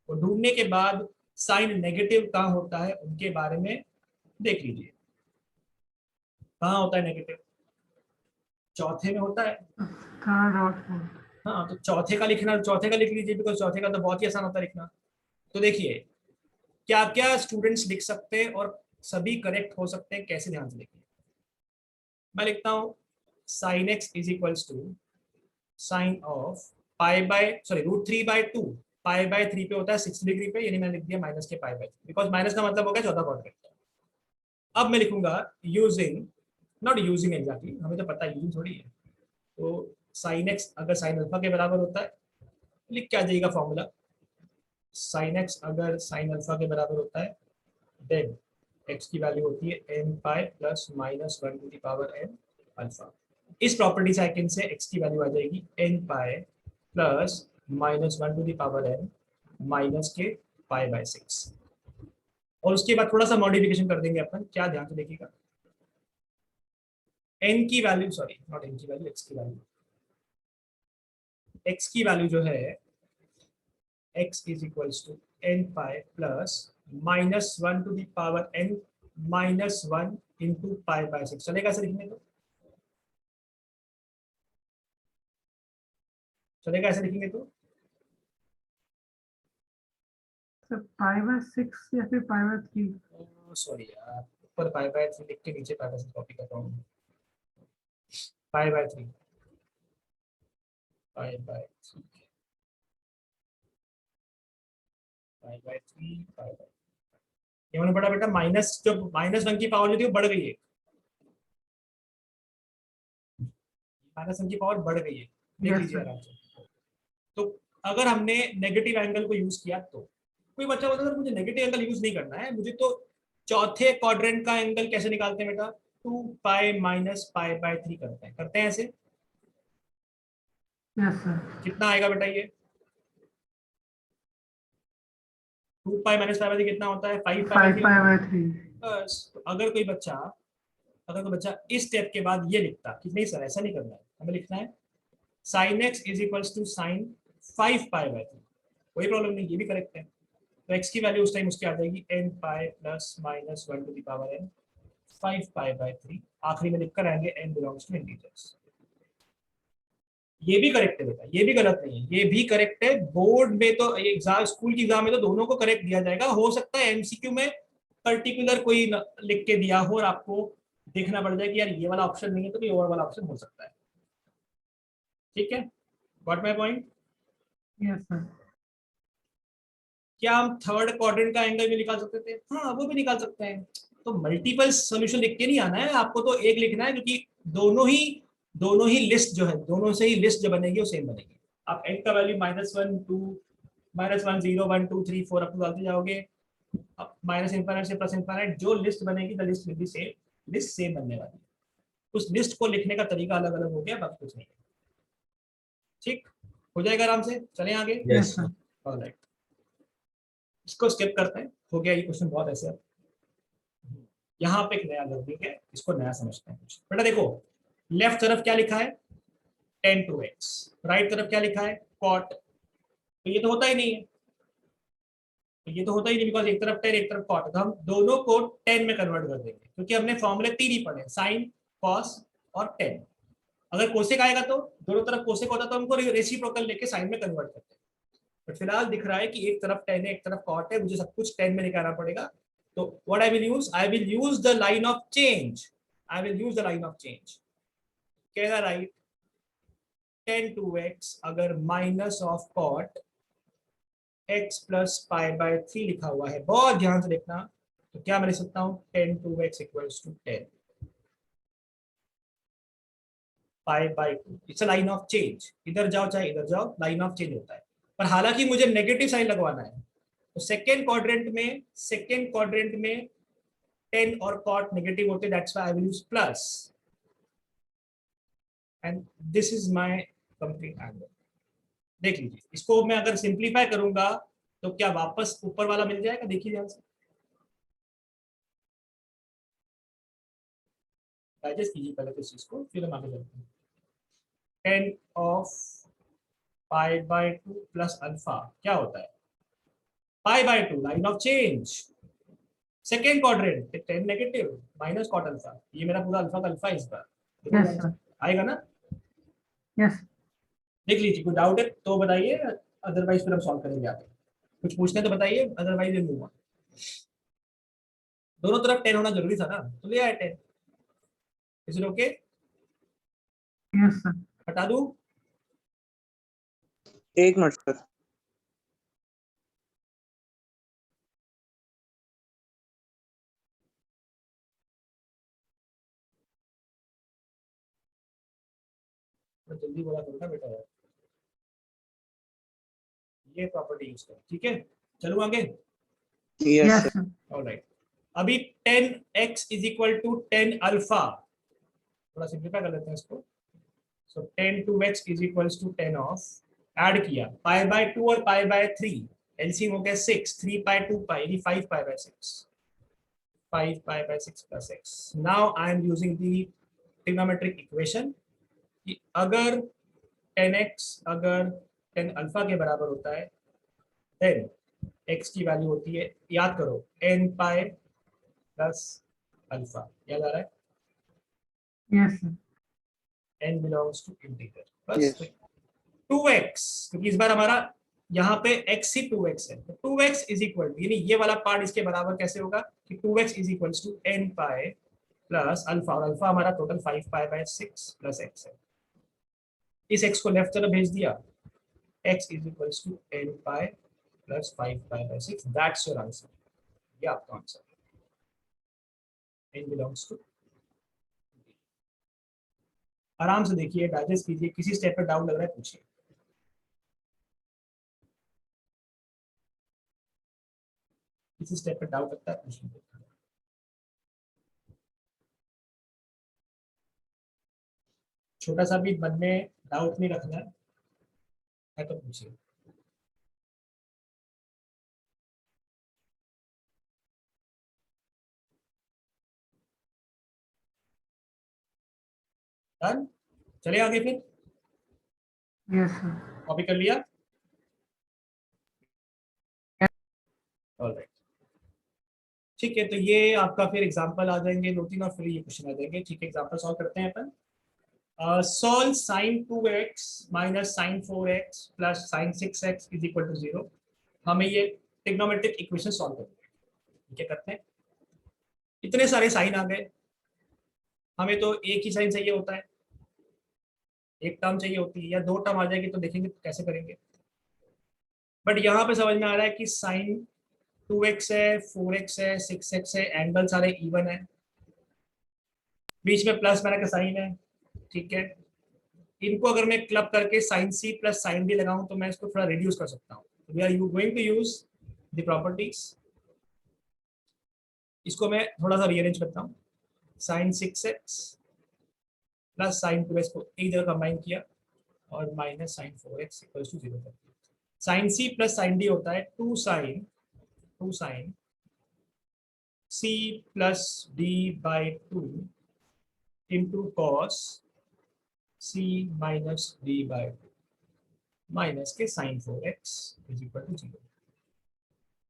और ढूंढने के बाद साइन नेगेटिव कहाँ होता है उनके बारे में देख लीजिए। कहाँ होता है नेगेटिव? चौथे में होता है। थर्ड और फोर्थ। हाँ तो चौथे का लिखना, चौथे का लिख लीजिए, बिकॉज चौथे का तो बहुत ही आसान होता है लिखना। तो देखिए क्या क्या स्टूडेंट्स लिख सकते हैं और सभी करेक्ट हो सकते हैं, कैसे ध्यान से देखिए। मैं लिखता हूँ sin x is equals to sine of √3/2 π/3 पे होता है 60 डिग्री पे, यानी मैंने लिख दिया माइनस के π/3, बिकॉज माइनस का मतलब हो गया चौथा क्वाड्रेंट। अब मैं लिखूंगा यूजिंग, नॉट यूजिंग एग्जैक्टली, हमें तो पता है यूजिंग थोड़ी है। तो sin x अगर sin अल्फा के बराबर होता है, लिख के आ जाएगा फॉर्मूला। sin x अगर sin अल्फा के बराबर होता है देन x की वैल्यू होती है n pi plus minus 1 to the power n alpha. इस प्रॉपर्टी से आई कैन से x की वैल्यू आ जाएगी n pi plus minus 1 to the power n minus के π/6। और उसके बाद थोड़ा सा मॉडिफिकेशन कर देंगे अपन, क्या ध्यान से देखिएगा। n की वैल्यू, सॉरी नॉट n की वैल्यू, x की वैल्यू, x की वैल्यू जो है x is equals to n pi plus minus 1 to the power n minus 1 into π/6। चलेगा ऐसे लिखने तो? चलेगा ऐसे लिखेंगे तो? सर π/6 या फिर π/3? सॉरी यार, ऊपर π/3 लिख के नीचे π/6 कॉपी कर रहा हूँ। π/3 ये होने पड़ा बेटा माइनस, जो -1 की पावर जो थी वो बढ़ गई है, -1 की पावर बढ़ गई है, देख Yes, लीजिए sir. आराम से। तो अगर हमने नेगेटिव एंगल को यूज किया तो कोई बच्चा बोलता है मुझे नेगेटिव एंगल यूज नहीं करना है, मुझे तो चौथे क्वाड्रेंट का एंगल कैसे निकालते हैं बेटा? 2π माइनस π/3 करते हैं ऐसे। Yes sir. कितना आएगा बेटा ये? 2π माइनस π/3 कितना होता है? 5π/3। 5π/3। बस तो अगर कोई बच्चा इस स्टेप के बाद ये लिखता कि नहीं सर ऐसा नहीं करना है, हमें लिखना है sin x is equals to sine 5π/3, कोई प्रॉब्लम नहीं, ये भी करेक्ट है। तो x की वैल्यू उस टाइम उसकी आ जाएगी n pi plus minus 1 to the power n 5π/3। आखिरी में लिखकर आएंगे n बिलोंग्स टू इंटीजर्स। ये भी करेक्ट है बेटा, ये भी गलत नहीं है, ये भी करेक्ट है। बोर्ड में तो एग्जाम, स्कूल की एग्जाम में तो दोनों को करेक्ट दिया जाएगा। हो सकता है एमसीक्यू में पर्टिकुलर कोई लिख के दिया हो और आपको देखना पड़ जाए कि यार ये वाला ऑप्शन नहीं है तो कोई और वाला ऑप्शन हो सकता है। ठीक है, got my point? Yes sir. क्या हम थर्ड क्वाड्रेंट का एंगल भी निकाल सकते थे? हाँ वो भी निकाल सकते हैं। तो मल्टीपल सॉल्यूशन लिख के नहीं आना है आपको, तो एक लिखना है, क्योंकि दोनों ही लिस्ट जो है, दोनों से ही लिस्ट जो बनेगी वो सेम बनेगी। आप n का वैल्यू -1 2 -1 0 1 2 3 4 अप डालते जाओगे, अब माइनस इंफिनिट से प्लस इंफिनिट जो लिस्ट बनेगी the list will be same, list same बनने वाली है। उस लिस्ट को लिखने का तरीका अलग अलग हो गया, बाकी कुछ नहीं है। ठीक हो जाएगा आराम से, चलें आगे। Yes sir. ऑलराइट, इसको स्किप करते हैं, हो गया ये क्वेश्चन बहुत ऐसे है। यहाँ पे एक नया लर्निंग है, इसको नया समझते हैं कुछ। बेटा देखो लेफ्ट तरफ क्या लिखा है 10 to x, राइट तरफ क्या लिखा है cot, तो ये तो होता ही नहीं है, बिकॉज एक तरफ 10 एक तरफ cot, तो हम दोनों को 10 में कन्वर्ट कर देंगे, क्योंकि हमने फॉर्मूले 3 ही पढ़े, साइन कॉस और 10। अगर कोसेक आएगा तो दोनों तरफ कोसेक होता तो हमको रेसिप्रोकल लेके साइन में कन्वर्ट करते हैं। बट फिलहाल दिख रहा है कि एक तरफ 10 है एक तरफ cot है, मुझे सब कुछ 10 में निकालना पड़ेगा. तो what I will use the line of change. I will use the line of change. क्या राइट 10 2x अगर minus of cot x plus pi by 3 लिखा हुआ है, बहुत ध्यान से देखना, तो क्या मैं लिख सकता हूँ 10 2x equals to 10 pi by 2. It's a line of change, इधर जाओ चाहे इधर जाओ लाइन ऑफ चेंज होता है. पर हालांकि मुझे नेगेटिव साइन लगवाना है, तो सेकेंड क्वाड्रेंट में 10 और cot नेगेटिव होते, that's why I will use plus, and this is my complete angle. देख लीजिए, इसको मैं अगर सिंप्लीफाई करूंगा तो क्या वापस ऊपर वाला मिल जाएगा, देखिए ध्यान से, डाइजेस्ट कीजिए पहले तो इस चीज को, फिर हम आगे चलते हैं. 10 of pi by 2 plus alpha क्या होता है pi by 2, line of change. Second quadrant 10 negative minus cot alpha, ये मेरा पूरा अल्फा का अल्फा इस बार Yes, sir. आएगा ना. Yes. देख लीजिए, कोई डाउट है तो बताइए, अदरवाइज फिर हम सॉल्व करेंगे आगे. कुछ पूछते हैं तो बताइए, अदरवाइज विल मूव ऑन. दोनों तरफ 10 होना जरूरी था ना, तो ले आए 10. Is it okay? Yes, sir. हटा दूं? एक मिनट सर. मैं जल्दी बोला करूँगा बेटा यार, ये प्रॉपर्टी यूज कर, ठीक है. चलो आगे. Yes Yes, sir. sir. Alright. अभी 10x is equal to 10 alpha, थोड़ा सिंप्लीफाई कर लेते हैं इसको. So 10 2x is equals to 10 of, add किया पाई बाय 2 और पाई बाय 3, एलसीएम हो गया 6, 3 पाई 2 पाई यानी 5 pi by 6, 5 pi by 6 plus x. Now I am using the trigonometric equation कि अगर 10x अगर 10 अल्फा के बराबर होता है, देन x की वैल्यू होती है, याद करो, n पाई प्लस अल्फा, याद आ रहा है. Yes, sir. n belongs to integer, बस. Yes. 2x, क्योंकि इस बार हमारा यहाँ पे x ही 2x है, तो 2x इज इक्वल यानी ये वाला पार्ट इसके बराबर कैसे होगा कि 2x is equal to n pi plus alpha, और अल्फा हमारा total 5 pi by 6 plus x है. इस x को लेफ्ट तरफ भेज दिया, x is equal to n pi plus 5 pi by 6, that's your answer. ये आपका आंसर n बिलोंग्स टू. आराम से देखिए, डाइजेस्ट कीजिए, किसी स्टेप पे डाउट लग रहा है पूछिए. किसी स्टेप पे डाउट लगता है पूछिए. छोटा सा भी मन में डाउट नहीं रखना है तो पूछिए. डन. चलिए आगे फिर. Yes, sir. कॉपी कर लिया? ऑलराइट. ठीक है, तो ये आपका फिर एग्जांपल आ जाएंगे 2-3 और फिर ये क्वेश्चन आ जाएंगे. ठीक है, एग्जांपल सॉल्व करते हैं अपन. Solve sin 2x minus sin 4x plus sin 6x is equal to 0. हमें ये ट्रिग्नोमेट्रिक इक्वेशन सॉल्व करनी है. क्या करते हैं, इतने सारे साइन आ गए, हमें तो एक ही साइन चाहिए होता है, एक टर्म चाहिए होती है, या दो टर्म आ जाएगी तो देखेंगे कैसे करेंगे. बट यहाँ पे समझ में आ रहा है कि साइन 2x है, 4x है, 6x है, एंगल सारे इवन है, बीच में प्लस माइनस का साइन है. ठीक है, इनको अगर मैं क्लब करके sine C plus sine D लगाऊं तो मैं इसको थोड़ा रिड्यूस कर सकता हूँ. We are going to use the properties. इसको मैं थोड़ा सा रीअरेंज करता हूँ. Sign 6x plus sign 2x को एक जगह कंबाइन किया और minus sign 4x equal to 0 कर दिया. Sine C plus sine D होता है 2 sine c plus D by 2 into cos c minus D by 2 minus के sine 4x is equal to 0.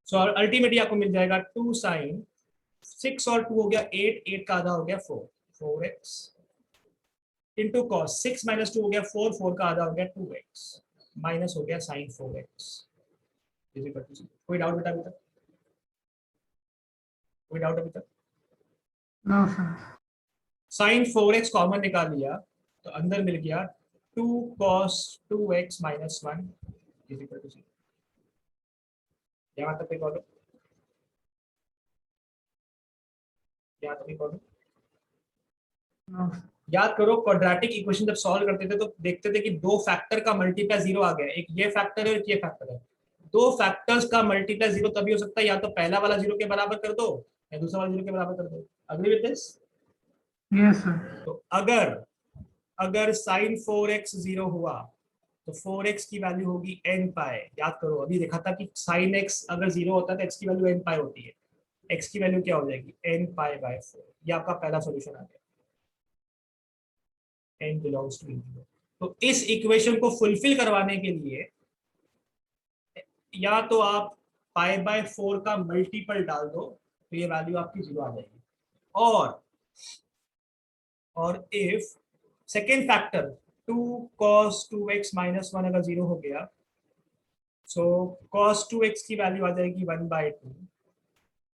So ultimately आपको मिल जाएगा 2 साइन 6 और 2 हो गया 8 का आधा हो गया 4x इंटू कॉस 6 माइनस 2 हो गया 4 का आधा हो गया 2x माइनस हो गया sign 4x is equal to 0। कोई डाउट बेटा अभी तक? कोई डाउट अभी तक? No sir. Sign 4x common निकाल लिया तो अंदर मिल गया 2 cos 2x minus 1 is equal to 0। यहाँ तक करो, यहाँ तक करो। नो याद करो क्वाड्रेटिक इक्वेशन जब सॉल्व करते थे तो देखते थे कि दो फैक्टर का मल्टीप्लाई 0 आ गया, एक ये फैक्टर है, एक ये फैक्टर है। दो फैक्टर्स का मल्टीप्लाई 0 तभी हो सकता है या तो पहला वाला 0 के बराबर कर दो या दूसरा वाला 0 के बराबर कर दो। Agree with this? Yes sir. तो अगर sin 4x 0 हुआ तो 4x की वैल्यू होगी n पाई। याद करो अभी देखा था कि sin x अगर 0 होता है तो x की वैल्यू n पाई होती है, x की वैल्यू क्या हो जाएगी n पाई बाय 4। ये आपका पहला सॉल्यूशन आ गया, n बिलोंग्स टू 0। तो इस इक्वेशन को फुलफिल करवाने के लिए या तो आप पाई बाय 4 का मल्टीपल डाल दो तो ये वैल्यू आपकी 0 आ जाएगी, और if second factor 2 cos 2x minus 1 अगर 0 हो गया सो cos 2x की वैल्यू आ जाएगी 1/2।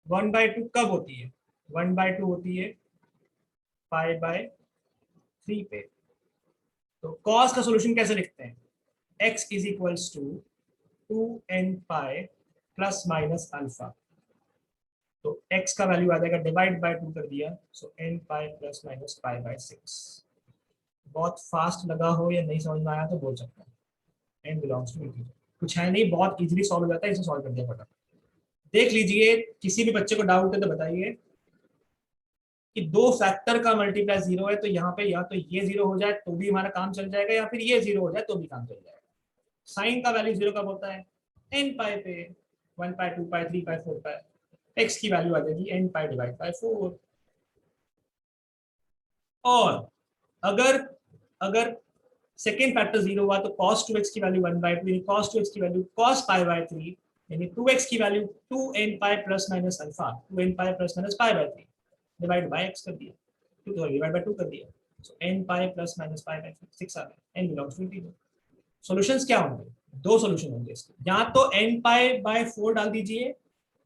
1/2 कब होती है? 1/2 होती है पाई बाय 3 पे। तो cos का सॉल्यूशन कैसे लिखते हैं? x is equals to 2n pi plus minus alpha. तो x का वैल्यू आ जाएगा डिवाइड बाय 2 कर दिया, so n pi plus minus pi by 6। बहुत फास्ट लगा हो या नहीं समझ में आया तो बोल सकता है। n बिलोंग्स टू इंटीजर, कुछ है नहीं, बहुत इजीली सॉल्व हो जाता है, इसे सॉल्व कर दिया फटाफट। देख लीजिए, किसी भी बच्चे को डाउट है तो बताइए कि दो फैक्टर का मल्टीप्लाई 0 है तो यहाँ पे या तो ये 0 हो जाए तो भी हमारा काम चल जाएगा या फिर ये 0 हो जाए तो भी काम चल जाएगा। साइन का वैल्यू 0 कब होता है? n पाई पे, 1 पाई 2 पाई 3 पाई 4 पाई। x की वैल्यू आ जाएगी n पाई डिवाइड बाय 4। और अगर सेकेंड फैक्टर 0 हुआ तो cos 2x की वैल्यू 1/2, cos 2x की वैल्यू cos पाई बाय 3, यानी 2x की value 2n pi plus minus alpha, 2n pi plus minus pi by 3 divide by x कर दिया, 2 डिवाइड बाय 2 कर दिया, so n pi plus minus pi by 6 आ गया। n belongs to integer. Solutions क्या होंगे? दो सॉल्यूशन होंगे इसके, या तो n पाई बाय 4 डाल दीजिए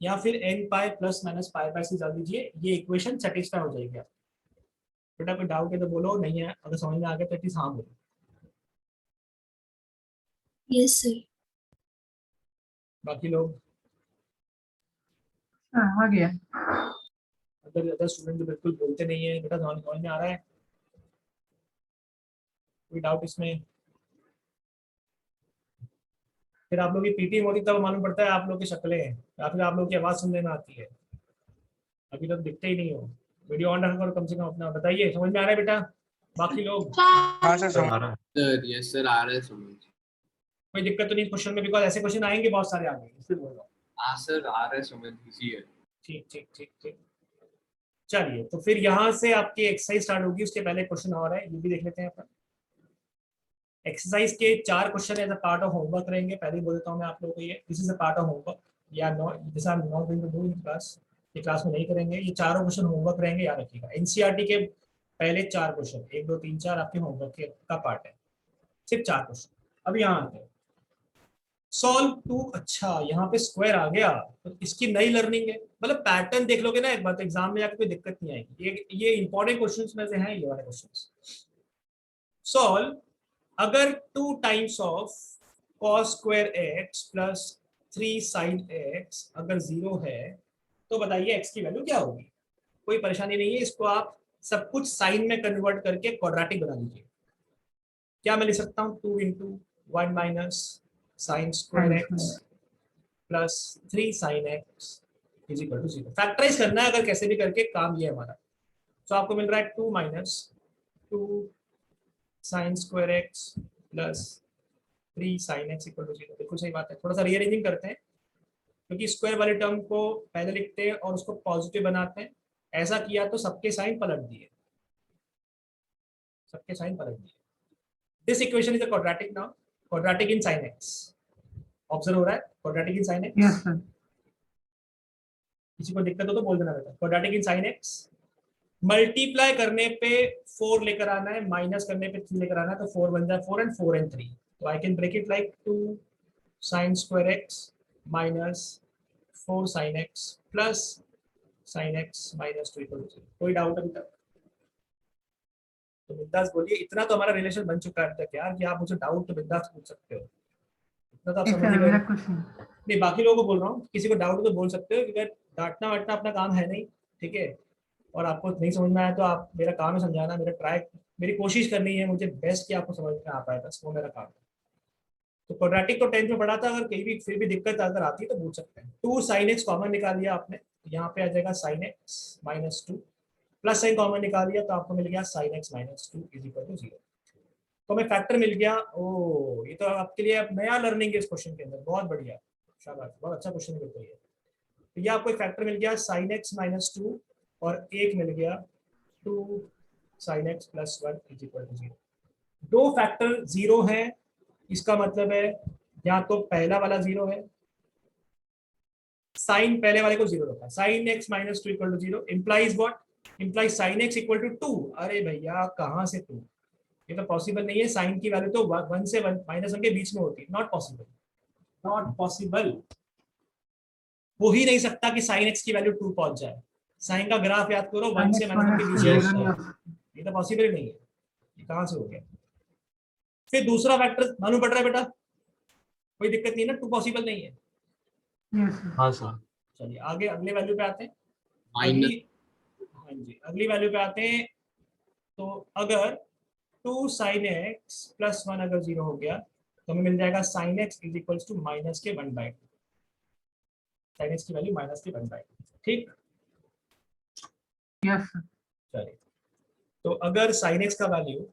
या फिर n pi plus minus pi by 6 डाल दीजिए, ये इक्वेशन सेटिस्फाई हो जाएगी। बेटा कोई डाउट है तो बोलो, नहीं है अगर समझ में आ गया तो एटलीस्ट हाँ बोलो। Yes sir. बाकी लोग आ गया। अदर स्टूडेंट जो बिल्कुल बोलते नहीं है, बेटा समझ में आ रहा है? कोई डाउट इसमें? फिर आप लोग की पीटी होती तब मालूम पड़ता है आप लोग की शक्लें या फिर आप लोग की आवाज सुनने में आती है, अभी तक दिखते ही नहीं हो। वीडियो ऑन रखकर कम से कम अपना बताइए, समझ में आ रहा है बेटा? बाकी लोग हाँ सर सर यस सर, आ रहा है समझ। कोई दिक्कत तो नहीं क्वेश्चन में? बिकॉज ऐसे क्वेश्चन आएंगे बहुत सारे आगे, इसलिए बोल रहा हूँ। हाँ सर, आ रहा है समझ, इजी है। ठीक ठीक ठीक ठीक, चलिए तो फिर यहाँ से आपकी एक्सरसाइज स्टार्ट होगी। उसके पहले क्वेश्चन और है, ये भी देख लेते हैं अपन। एक्सरसाइज के 4 question as a part of homework रहेंगे। पहले ही बोल देता हूँ मैं आप लोगों को, ये this is a part of homework, या not this I am not going to do in class. ये क्लास में नहीं करेंगे, ये चारों क्वेश्चन होमवर्क रहेंगे, याद रखिएगा। एनसीईआरटी के पहले 4 क्वेश्चन, 1 2 3 4 आपके होमवर्क के का पार्ट है, सिर्फ 4 क्वेश्चन। अब यहाँ आते हैं सॉल्व टू। अच्छा यहाँ पे स्क्वायर आ गया तो इसकी नई लर्निंग है, मतलब पैटर्न देख लोगे ना एक बार तो एग्जाम में जाकर कोई दिक्कत नहीं आएगी। ये इंपॉर्टेंट क्वेश्चंस में से हैं ये वाले क्वेश्चंस। सॉल्व अगर 2 times of cos square x plus 3 sin x अगर 0 है तो बताइए x की वैल्यू क्या होगी। कोई परेशानी नहीं है, इसको आप सब कुछ साइन में कन्वर्ट करके क्वाड्रेटिक बना लीजिए। क्या मैं लिख सकता हूँ? 2 into 1 minus sine square x plus 3 sin x is equal to 0। Factorise करना है अगर कैसे भी करके, काम ये हमारा। तो आपको मिल रहा है 2 minus 2 sine square x plus 3 sin x equal to 0। बिल्कुल सही बात है। थोड़ा सा रीअरेंजिंग करते हैं क्योंकि स्क्वायर वाले टर्म को पहले लिखते हैं और उसको पॉजिटिव बनाते हैं। ऐसा किया तो सबके साइन पलट दिए, सबके साइन पलट दिए। This equation is a quadratic now, quadratic in sin x। Observe हो रहा है? Quadratic in sin x। Yes sir. किसी को दिक्कत हो तो बोल देना बेटा। Quadratic in sin x, multiply करने पे 4 लेकर आना है, माइनस करने पे 3 लेकर आना है, तो 4 बन जाए 4 एंड 4 एंड 3। तो I can break it like 2 sin square x minus 4 sine x plus sine x minus 2 equal to 0। कोई डाउट अभी तक? तो बिंदास बोलिए, इतना तो हमारा रिलेशन बन चुका है अब तक यार कि आप मुझे डाउट तो बिंदास पूछ सकते हो, इतना तो आप ठीक समझ है ही गए। मेरा कुछ नहीं। नहीं, बाकी लोगों को बोल रहा हूँ, किसी को डाउट तो बोल सकते हो, क्योंकि डांटना वाटना अपना काम है नहीं, ठीक है। और आपको नहीं समझ में आया तो आप, मेरा काम है समझाना, मेरी कोशिश करनी है, मुझे बेस्ट कि आपको समझ में आ पाए, बस वो मेरा काम है। तो क्वाड्रेटिक तो 10th में पढ़ा था, अगर कहीं भी फिर भी दिक्कत अगर आती है तो पूछ सकते हैं। 2 साइन एक्स कॉमन निकाल लिया आपने, तो यहाँ पे आ जाएगा sine x minus 2, plus sine common निकाल लिया तो आपको मिल गया sine x minus 2 is equal to 0। तो हमें फैक्टर मिल गया। ओ, ये तो आपके लिए अब नया लर्निंग है इस क्वेश्चन के अंदर, बहुत बढ़िया, शाबाश, बहुत अच्छा क्वेश्चन है बिल्कुल ये। तो ये आपको एक फैक्टर मिल गया साइन एक्स माइनस 2 और एक मिल गया 2 sine x plus 1 is equal to 0। दो फैक्टर 0 है, इसका मतलब है या तो पहला वाला 0 है, साइन पहले वाले को 0 रखा है, sine x minus 2 equal to 0 implies what, implies sine x equal to 2। अरे भैया कहाँ से 2, ये तो पॉसिबल नहीं है, साइन की वैल्यू तो 1 से 1 माइनस 1 के बीच में होती है, नॉट पॉसिबल, नॉट पॉसिबल। हो ही नहीं सकता कि साइन एक्स की वैल्यू 2 पहुंच जाए। साइन का ग्राफ याद करो, 1 से माइनस 1 के बीच में Yes, होता sir. है, ये तो पॉसिबल ही नहीं है, ये कहाँ से हो गया। फिर दूसरा फैक्टर मालूम पड़ रहा है बेटा, कोई दिक्कत नहीं है ना, 2 पॉसिबल नहीं है। यस हाँ सर। चलिए आगे अगले वैल्यू पे आते हैं। माइनस अगली, हाँ जी, अगली वैल्यू पे आते हैं। तो अगर 2 साइन एक्स प्लस 1 अगर 0 हो गया तो हमें मिल जाएगा sine x is equal to minus के 1/2, साइन एक्स की वैल्यू माइनस के 1/2, ठीक। यस चलिए, तो अगर साइन एक्स का वैल्यू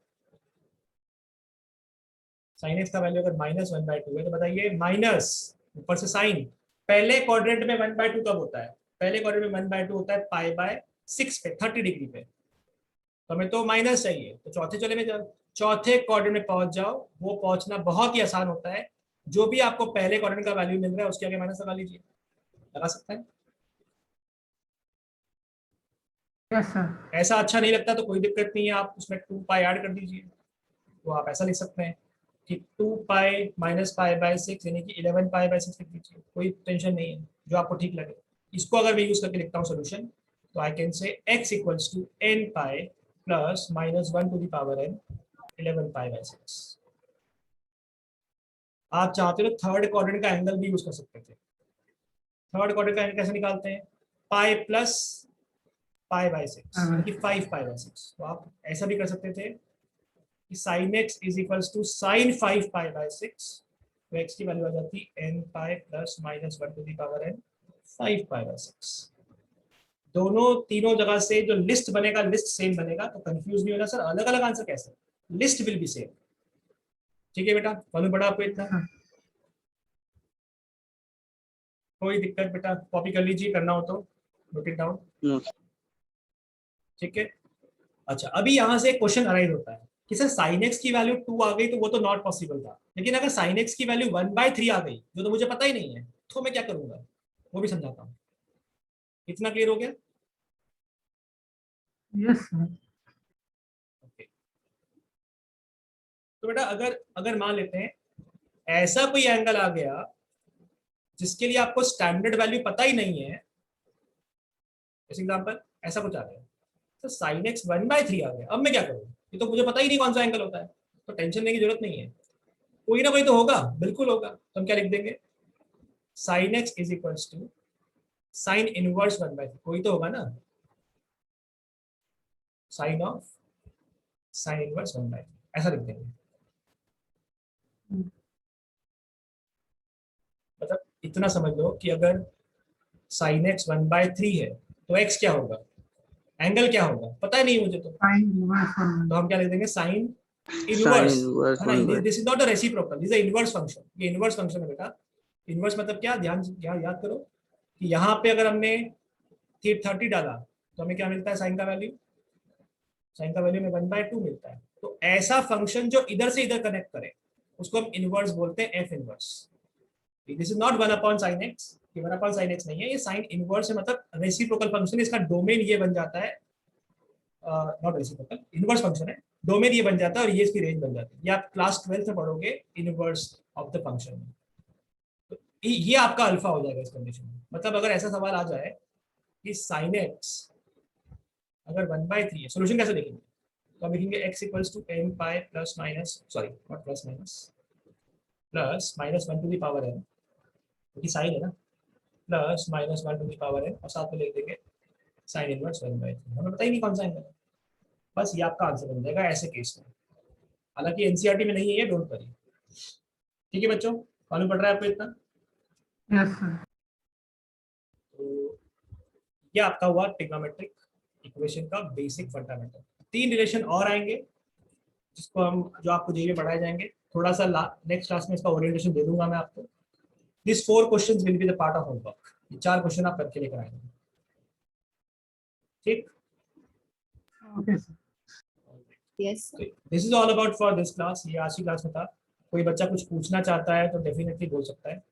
अगर माइनस 1/2 है तो बताइए, माइनस ऊपर से साइन, पहले क्वाड्रेंट में 1/2 कब होता है? पहले क्वाड्रेंट में 1/2 होता है π/6 पे, 30 डिग्री पे, तो हमें तो माइनस चाहिए, तो चौथे चले में जाओ, चौथे क्वाड्रेंट में पहुंच जाओ। वो पहुंचना बहुत ही आसान होता है, जो भी आपको पहले क्वाड्रेंट का वैल्यू मिल रहा है उसके आगे माइनस लगा लीजिए, लगा सकते हैं। Yes sir. ऐसा अच्छा नहीं लगता तो कोई दिक्कत नहीं है, आप उसमें 2π ऐड कर दीजिए, तो आप ऐसा लिख सकते हैं कि 2π माइनस π/6 यानी कि 11π/6 लिख दीजिए, कोई टेंशन नहीं है, जो आपको ठीक लगे। इसको अगर मैं यूज करके लिखता हूँ सोल्यूशन, तो I can say x equals to nπ plus minus 1 to the power n 11π/6। आप चाहते हो थर्ड क्वाड्रेंट का एंगल भी यूज कर सकते थे। थर्ड क्वाड्रेंट का एंगल कैसे निकालते हैं? पाई प्लस π/6 यानी कि 5π/6। तो आप ऐसा भी कर सकते थे कि sin x is equals to sin 5π/6, तो x की वैल्यू आ जाती nπ plus minus 1 to the power n 5π/6। दोनों तीनों जगह से जो लिस्ट बनेगा, लिस्ट सेम बनेगा, तो कंफ्यूज नहीं होना सर अलग अलग आंसर कैसे, लिस्ट विल बी सेम। ठीक है बेटा, मालूम पड़ा आपको इतना? कोई दिक्कत बेटा, कॉपी कर लीजिए, करना हो तो नोट इट डाउन, नो ठीक है। अच्छा, अभी यहाँ से एक क्वेश्चन अराइज होता है कि सर साइन एक्स की वैल्यू 2 आ गई तो वो तो नॉट पॉसिबल था, लेकिन अगर साइन एक्स की वैल्यू 1/3 आ गई जो तो मुझे पता ही नहीं है, तो मैं क्या करूंगा, वो भी समझाता हूँ। इतना क्लियर हो गया? Yes sir. ओके। तो बेटा अगर अगर मान लेते हैं ऐसा कोई एंगल आ गया जिसके लिए आपको स्टैंडर्ड वैल्यू पता ही नहीं है, जैसे एग्जांपल ऐसा कुछ आ गया, तो साइन एक्स 1/3 आ गया, अब मैं क्या करूँ, ये तो मुझे पता ही नहीं कौन सा एंगल होता है, तो टेंशन लेने की जरूरत नहीं है, कोई ना कोई तो होगा, बिल्कुल होगा। तो हम क्या लिख देंगे, sine x is equals to sine inverse 1/3, कोई तो होगा ना, साइन ऑफ साइन इनवर्स 1/3, ऐसा लिख देंगे। मतलब इतना समझ लो कि अगर साइन एक्स 1/3 है तो एक्स क्या होगा, एंगल क्या होगा, पता ही नहीं मुझे तो साइन इनवर्स तो हम क्या लिख देंगे, साइन साइन इनवर्स, इनवर्स है ना, 1/3 this is not a reciprocal, this is a inverse function, ये इनवर्स फंक्शन है बेटा। इनवर्स मतलब क्या, ध्यान याद करो कि यहाँ पे अगर हमने 30 डाला तो हमें क्या मिलता है, साइन का वैल्यू, साइन का वैल्यू में 1/2 मिलता है। तो ऐसा फंक्शन जो इधर से इधर कनेक्ट करे उसको हम इनवर्स बोलते हैं, F inverse. This is not 1/sin x, ये 1/sin x नहीं है, ये साइन इनवर्स है, मतलब रेसिप्रोकल फंक्शन, इसका डोमेन ये बन जाता है, नॉट रेसिप्रोकल, इनवर्स फंक्शन है, डोमेन ये बन जाता है और ये इसकी रेंज बन जाती है। ये आप क्लास 12th में पढ़ोगे इनवर्स ऑफ द फंक्शन। तो ये आपका अल्फा हो जाएगा इस कंडीशन में। मतलब अगर ऐसा सवाल आ जाए कि साइन एक्स अगर 1/3 है, सोल्यूशन कैसे देखेंगे? तो हम लिखेंगे x equals to n pi plus minus, sorry not plus minus, plus minus 1 to the power n, क्योंकि साइन है ना, plus minus 1 to the power n और साथ में लिख देंगे साइन इनवर्स 1/3। हमें पता ही नहीं कौन सा एंगल है, बस ये आपका आंसर बन जाएगा ऐसे केस में। हालांकि एनसीईआरटी में नहीं है ये, डोंट वरी। ठीक है बच्चों, मालूम पड़ रहा है आपको इतना? Yes sir. तो ये आपका हुआ ट्रिग्नोमेट्रिक इक्वेशन का बेसिक फंडामेंटल। 3 रिलेशन और आएंगे जिसको हम, जो आपको जेईई में पढ़ाए जाएंगे। थोड़ा सा नेक्स्ट क्लास में इसका ओरिएंटेशन दे दूंगा मैं आपको। This 4 questions will be the part of homework. ये 4 क्वेश्चन आप करके लेकर आएंगे, ठीक? Okay sir. Yes this is all about for this class. ये आज की क्लास में था। कोई बच्चा कुछ पूछना चाहता है तो डेफिनेटली बोल सकता है।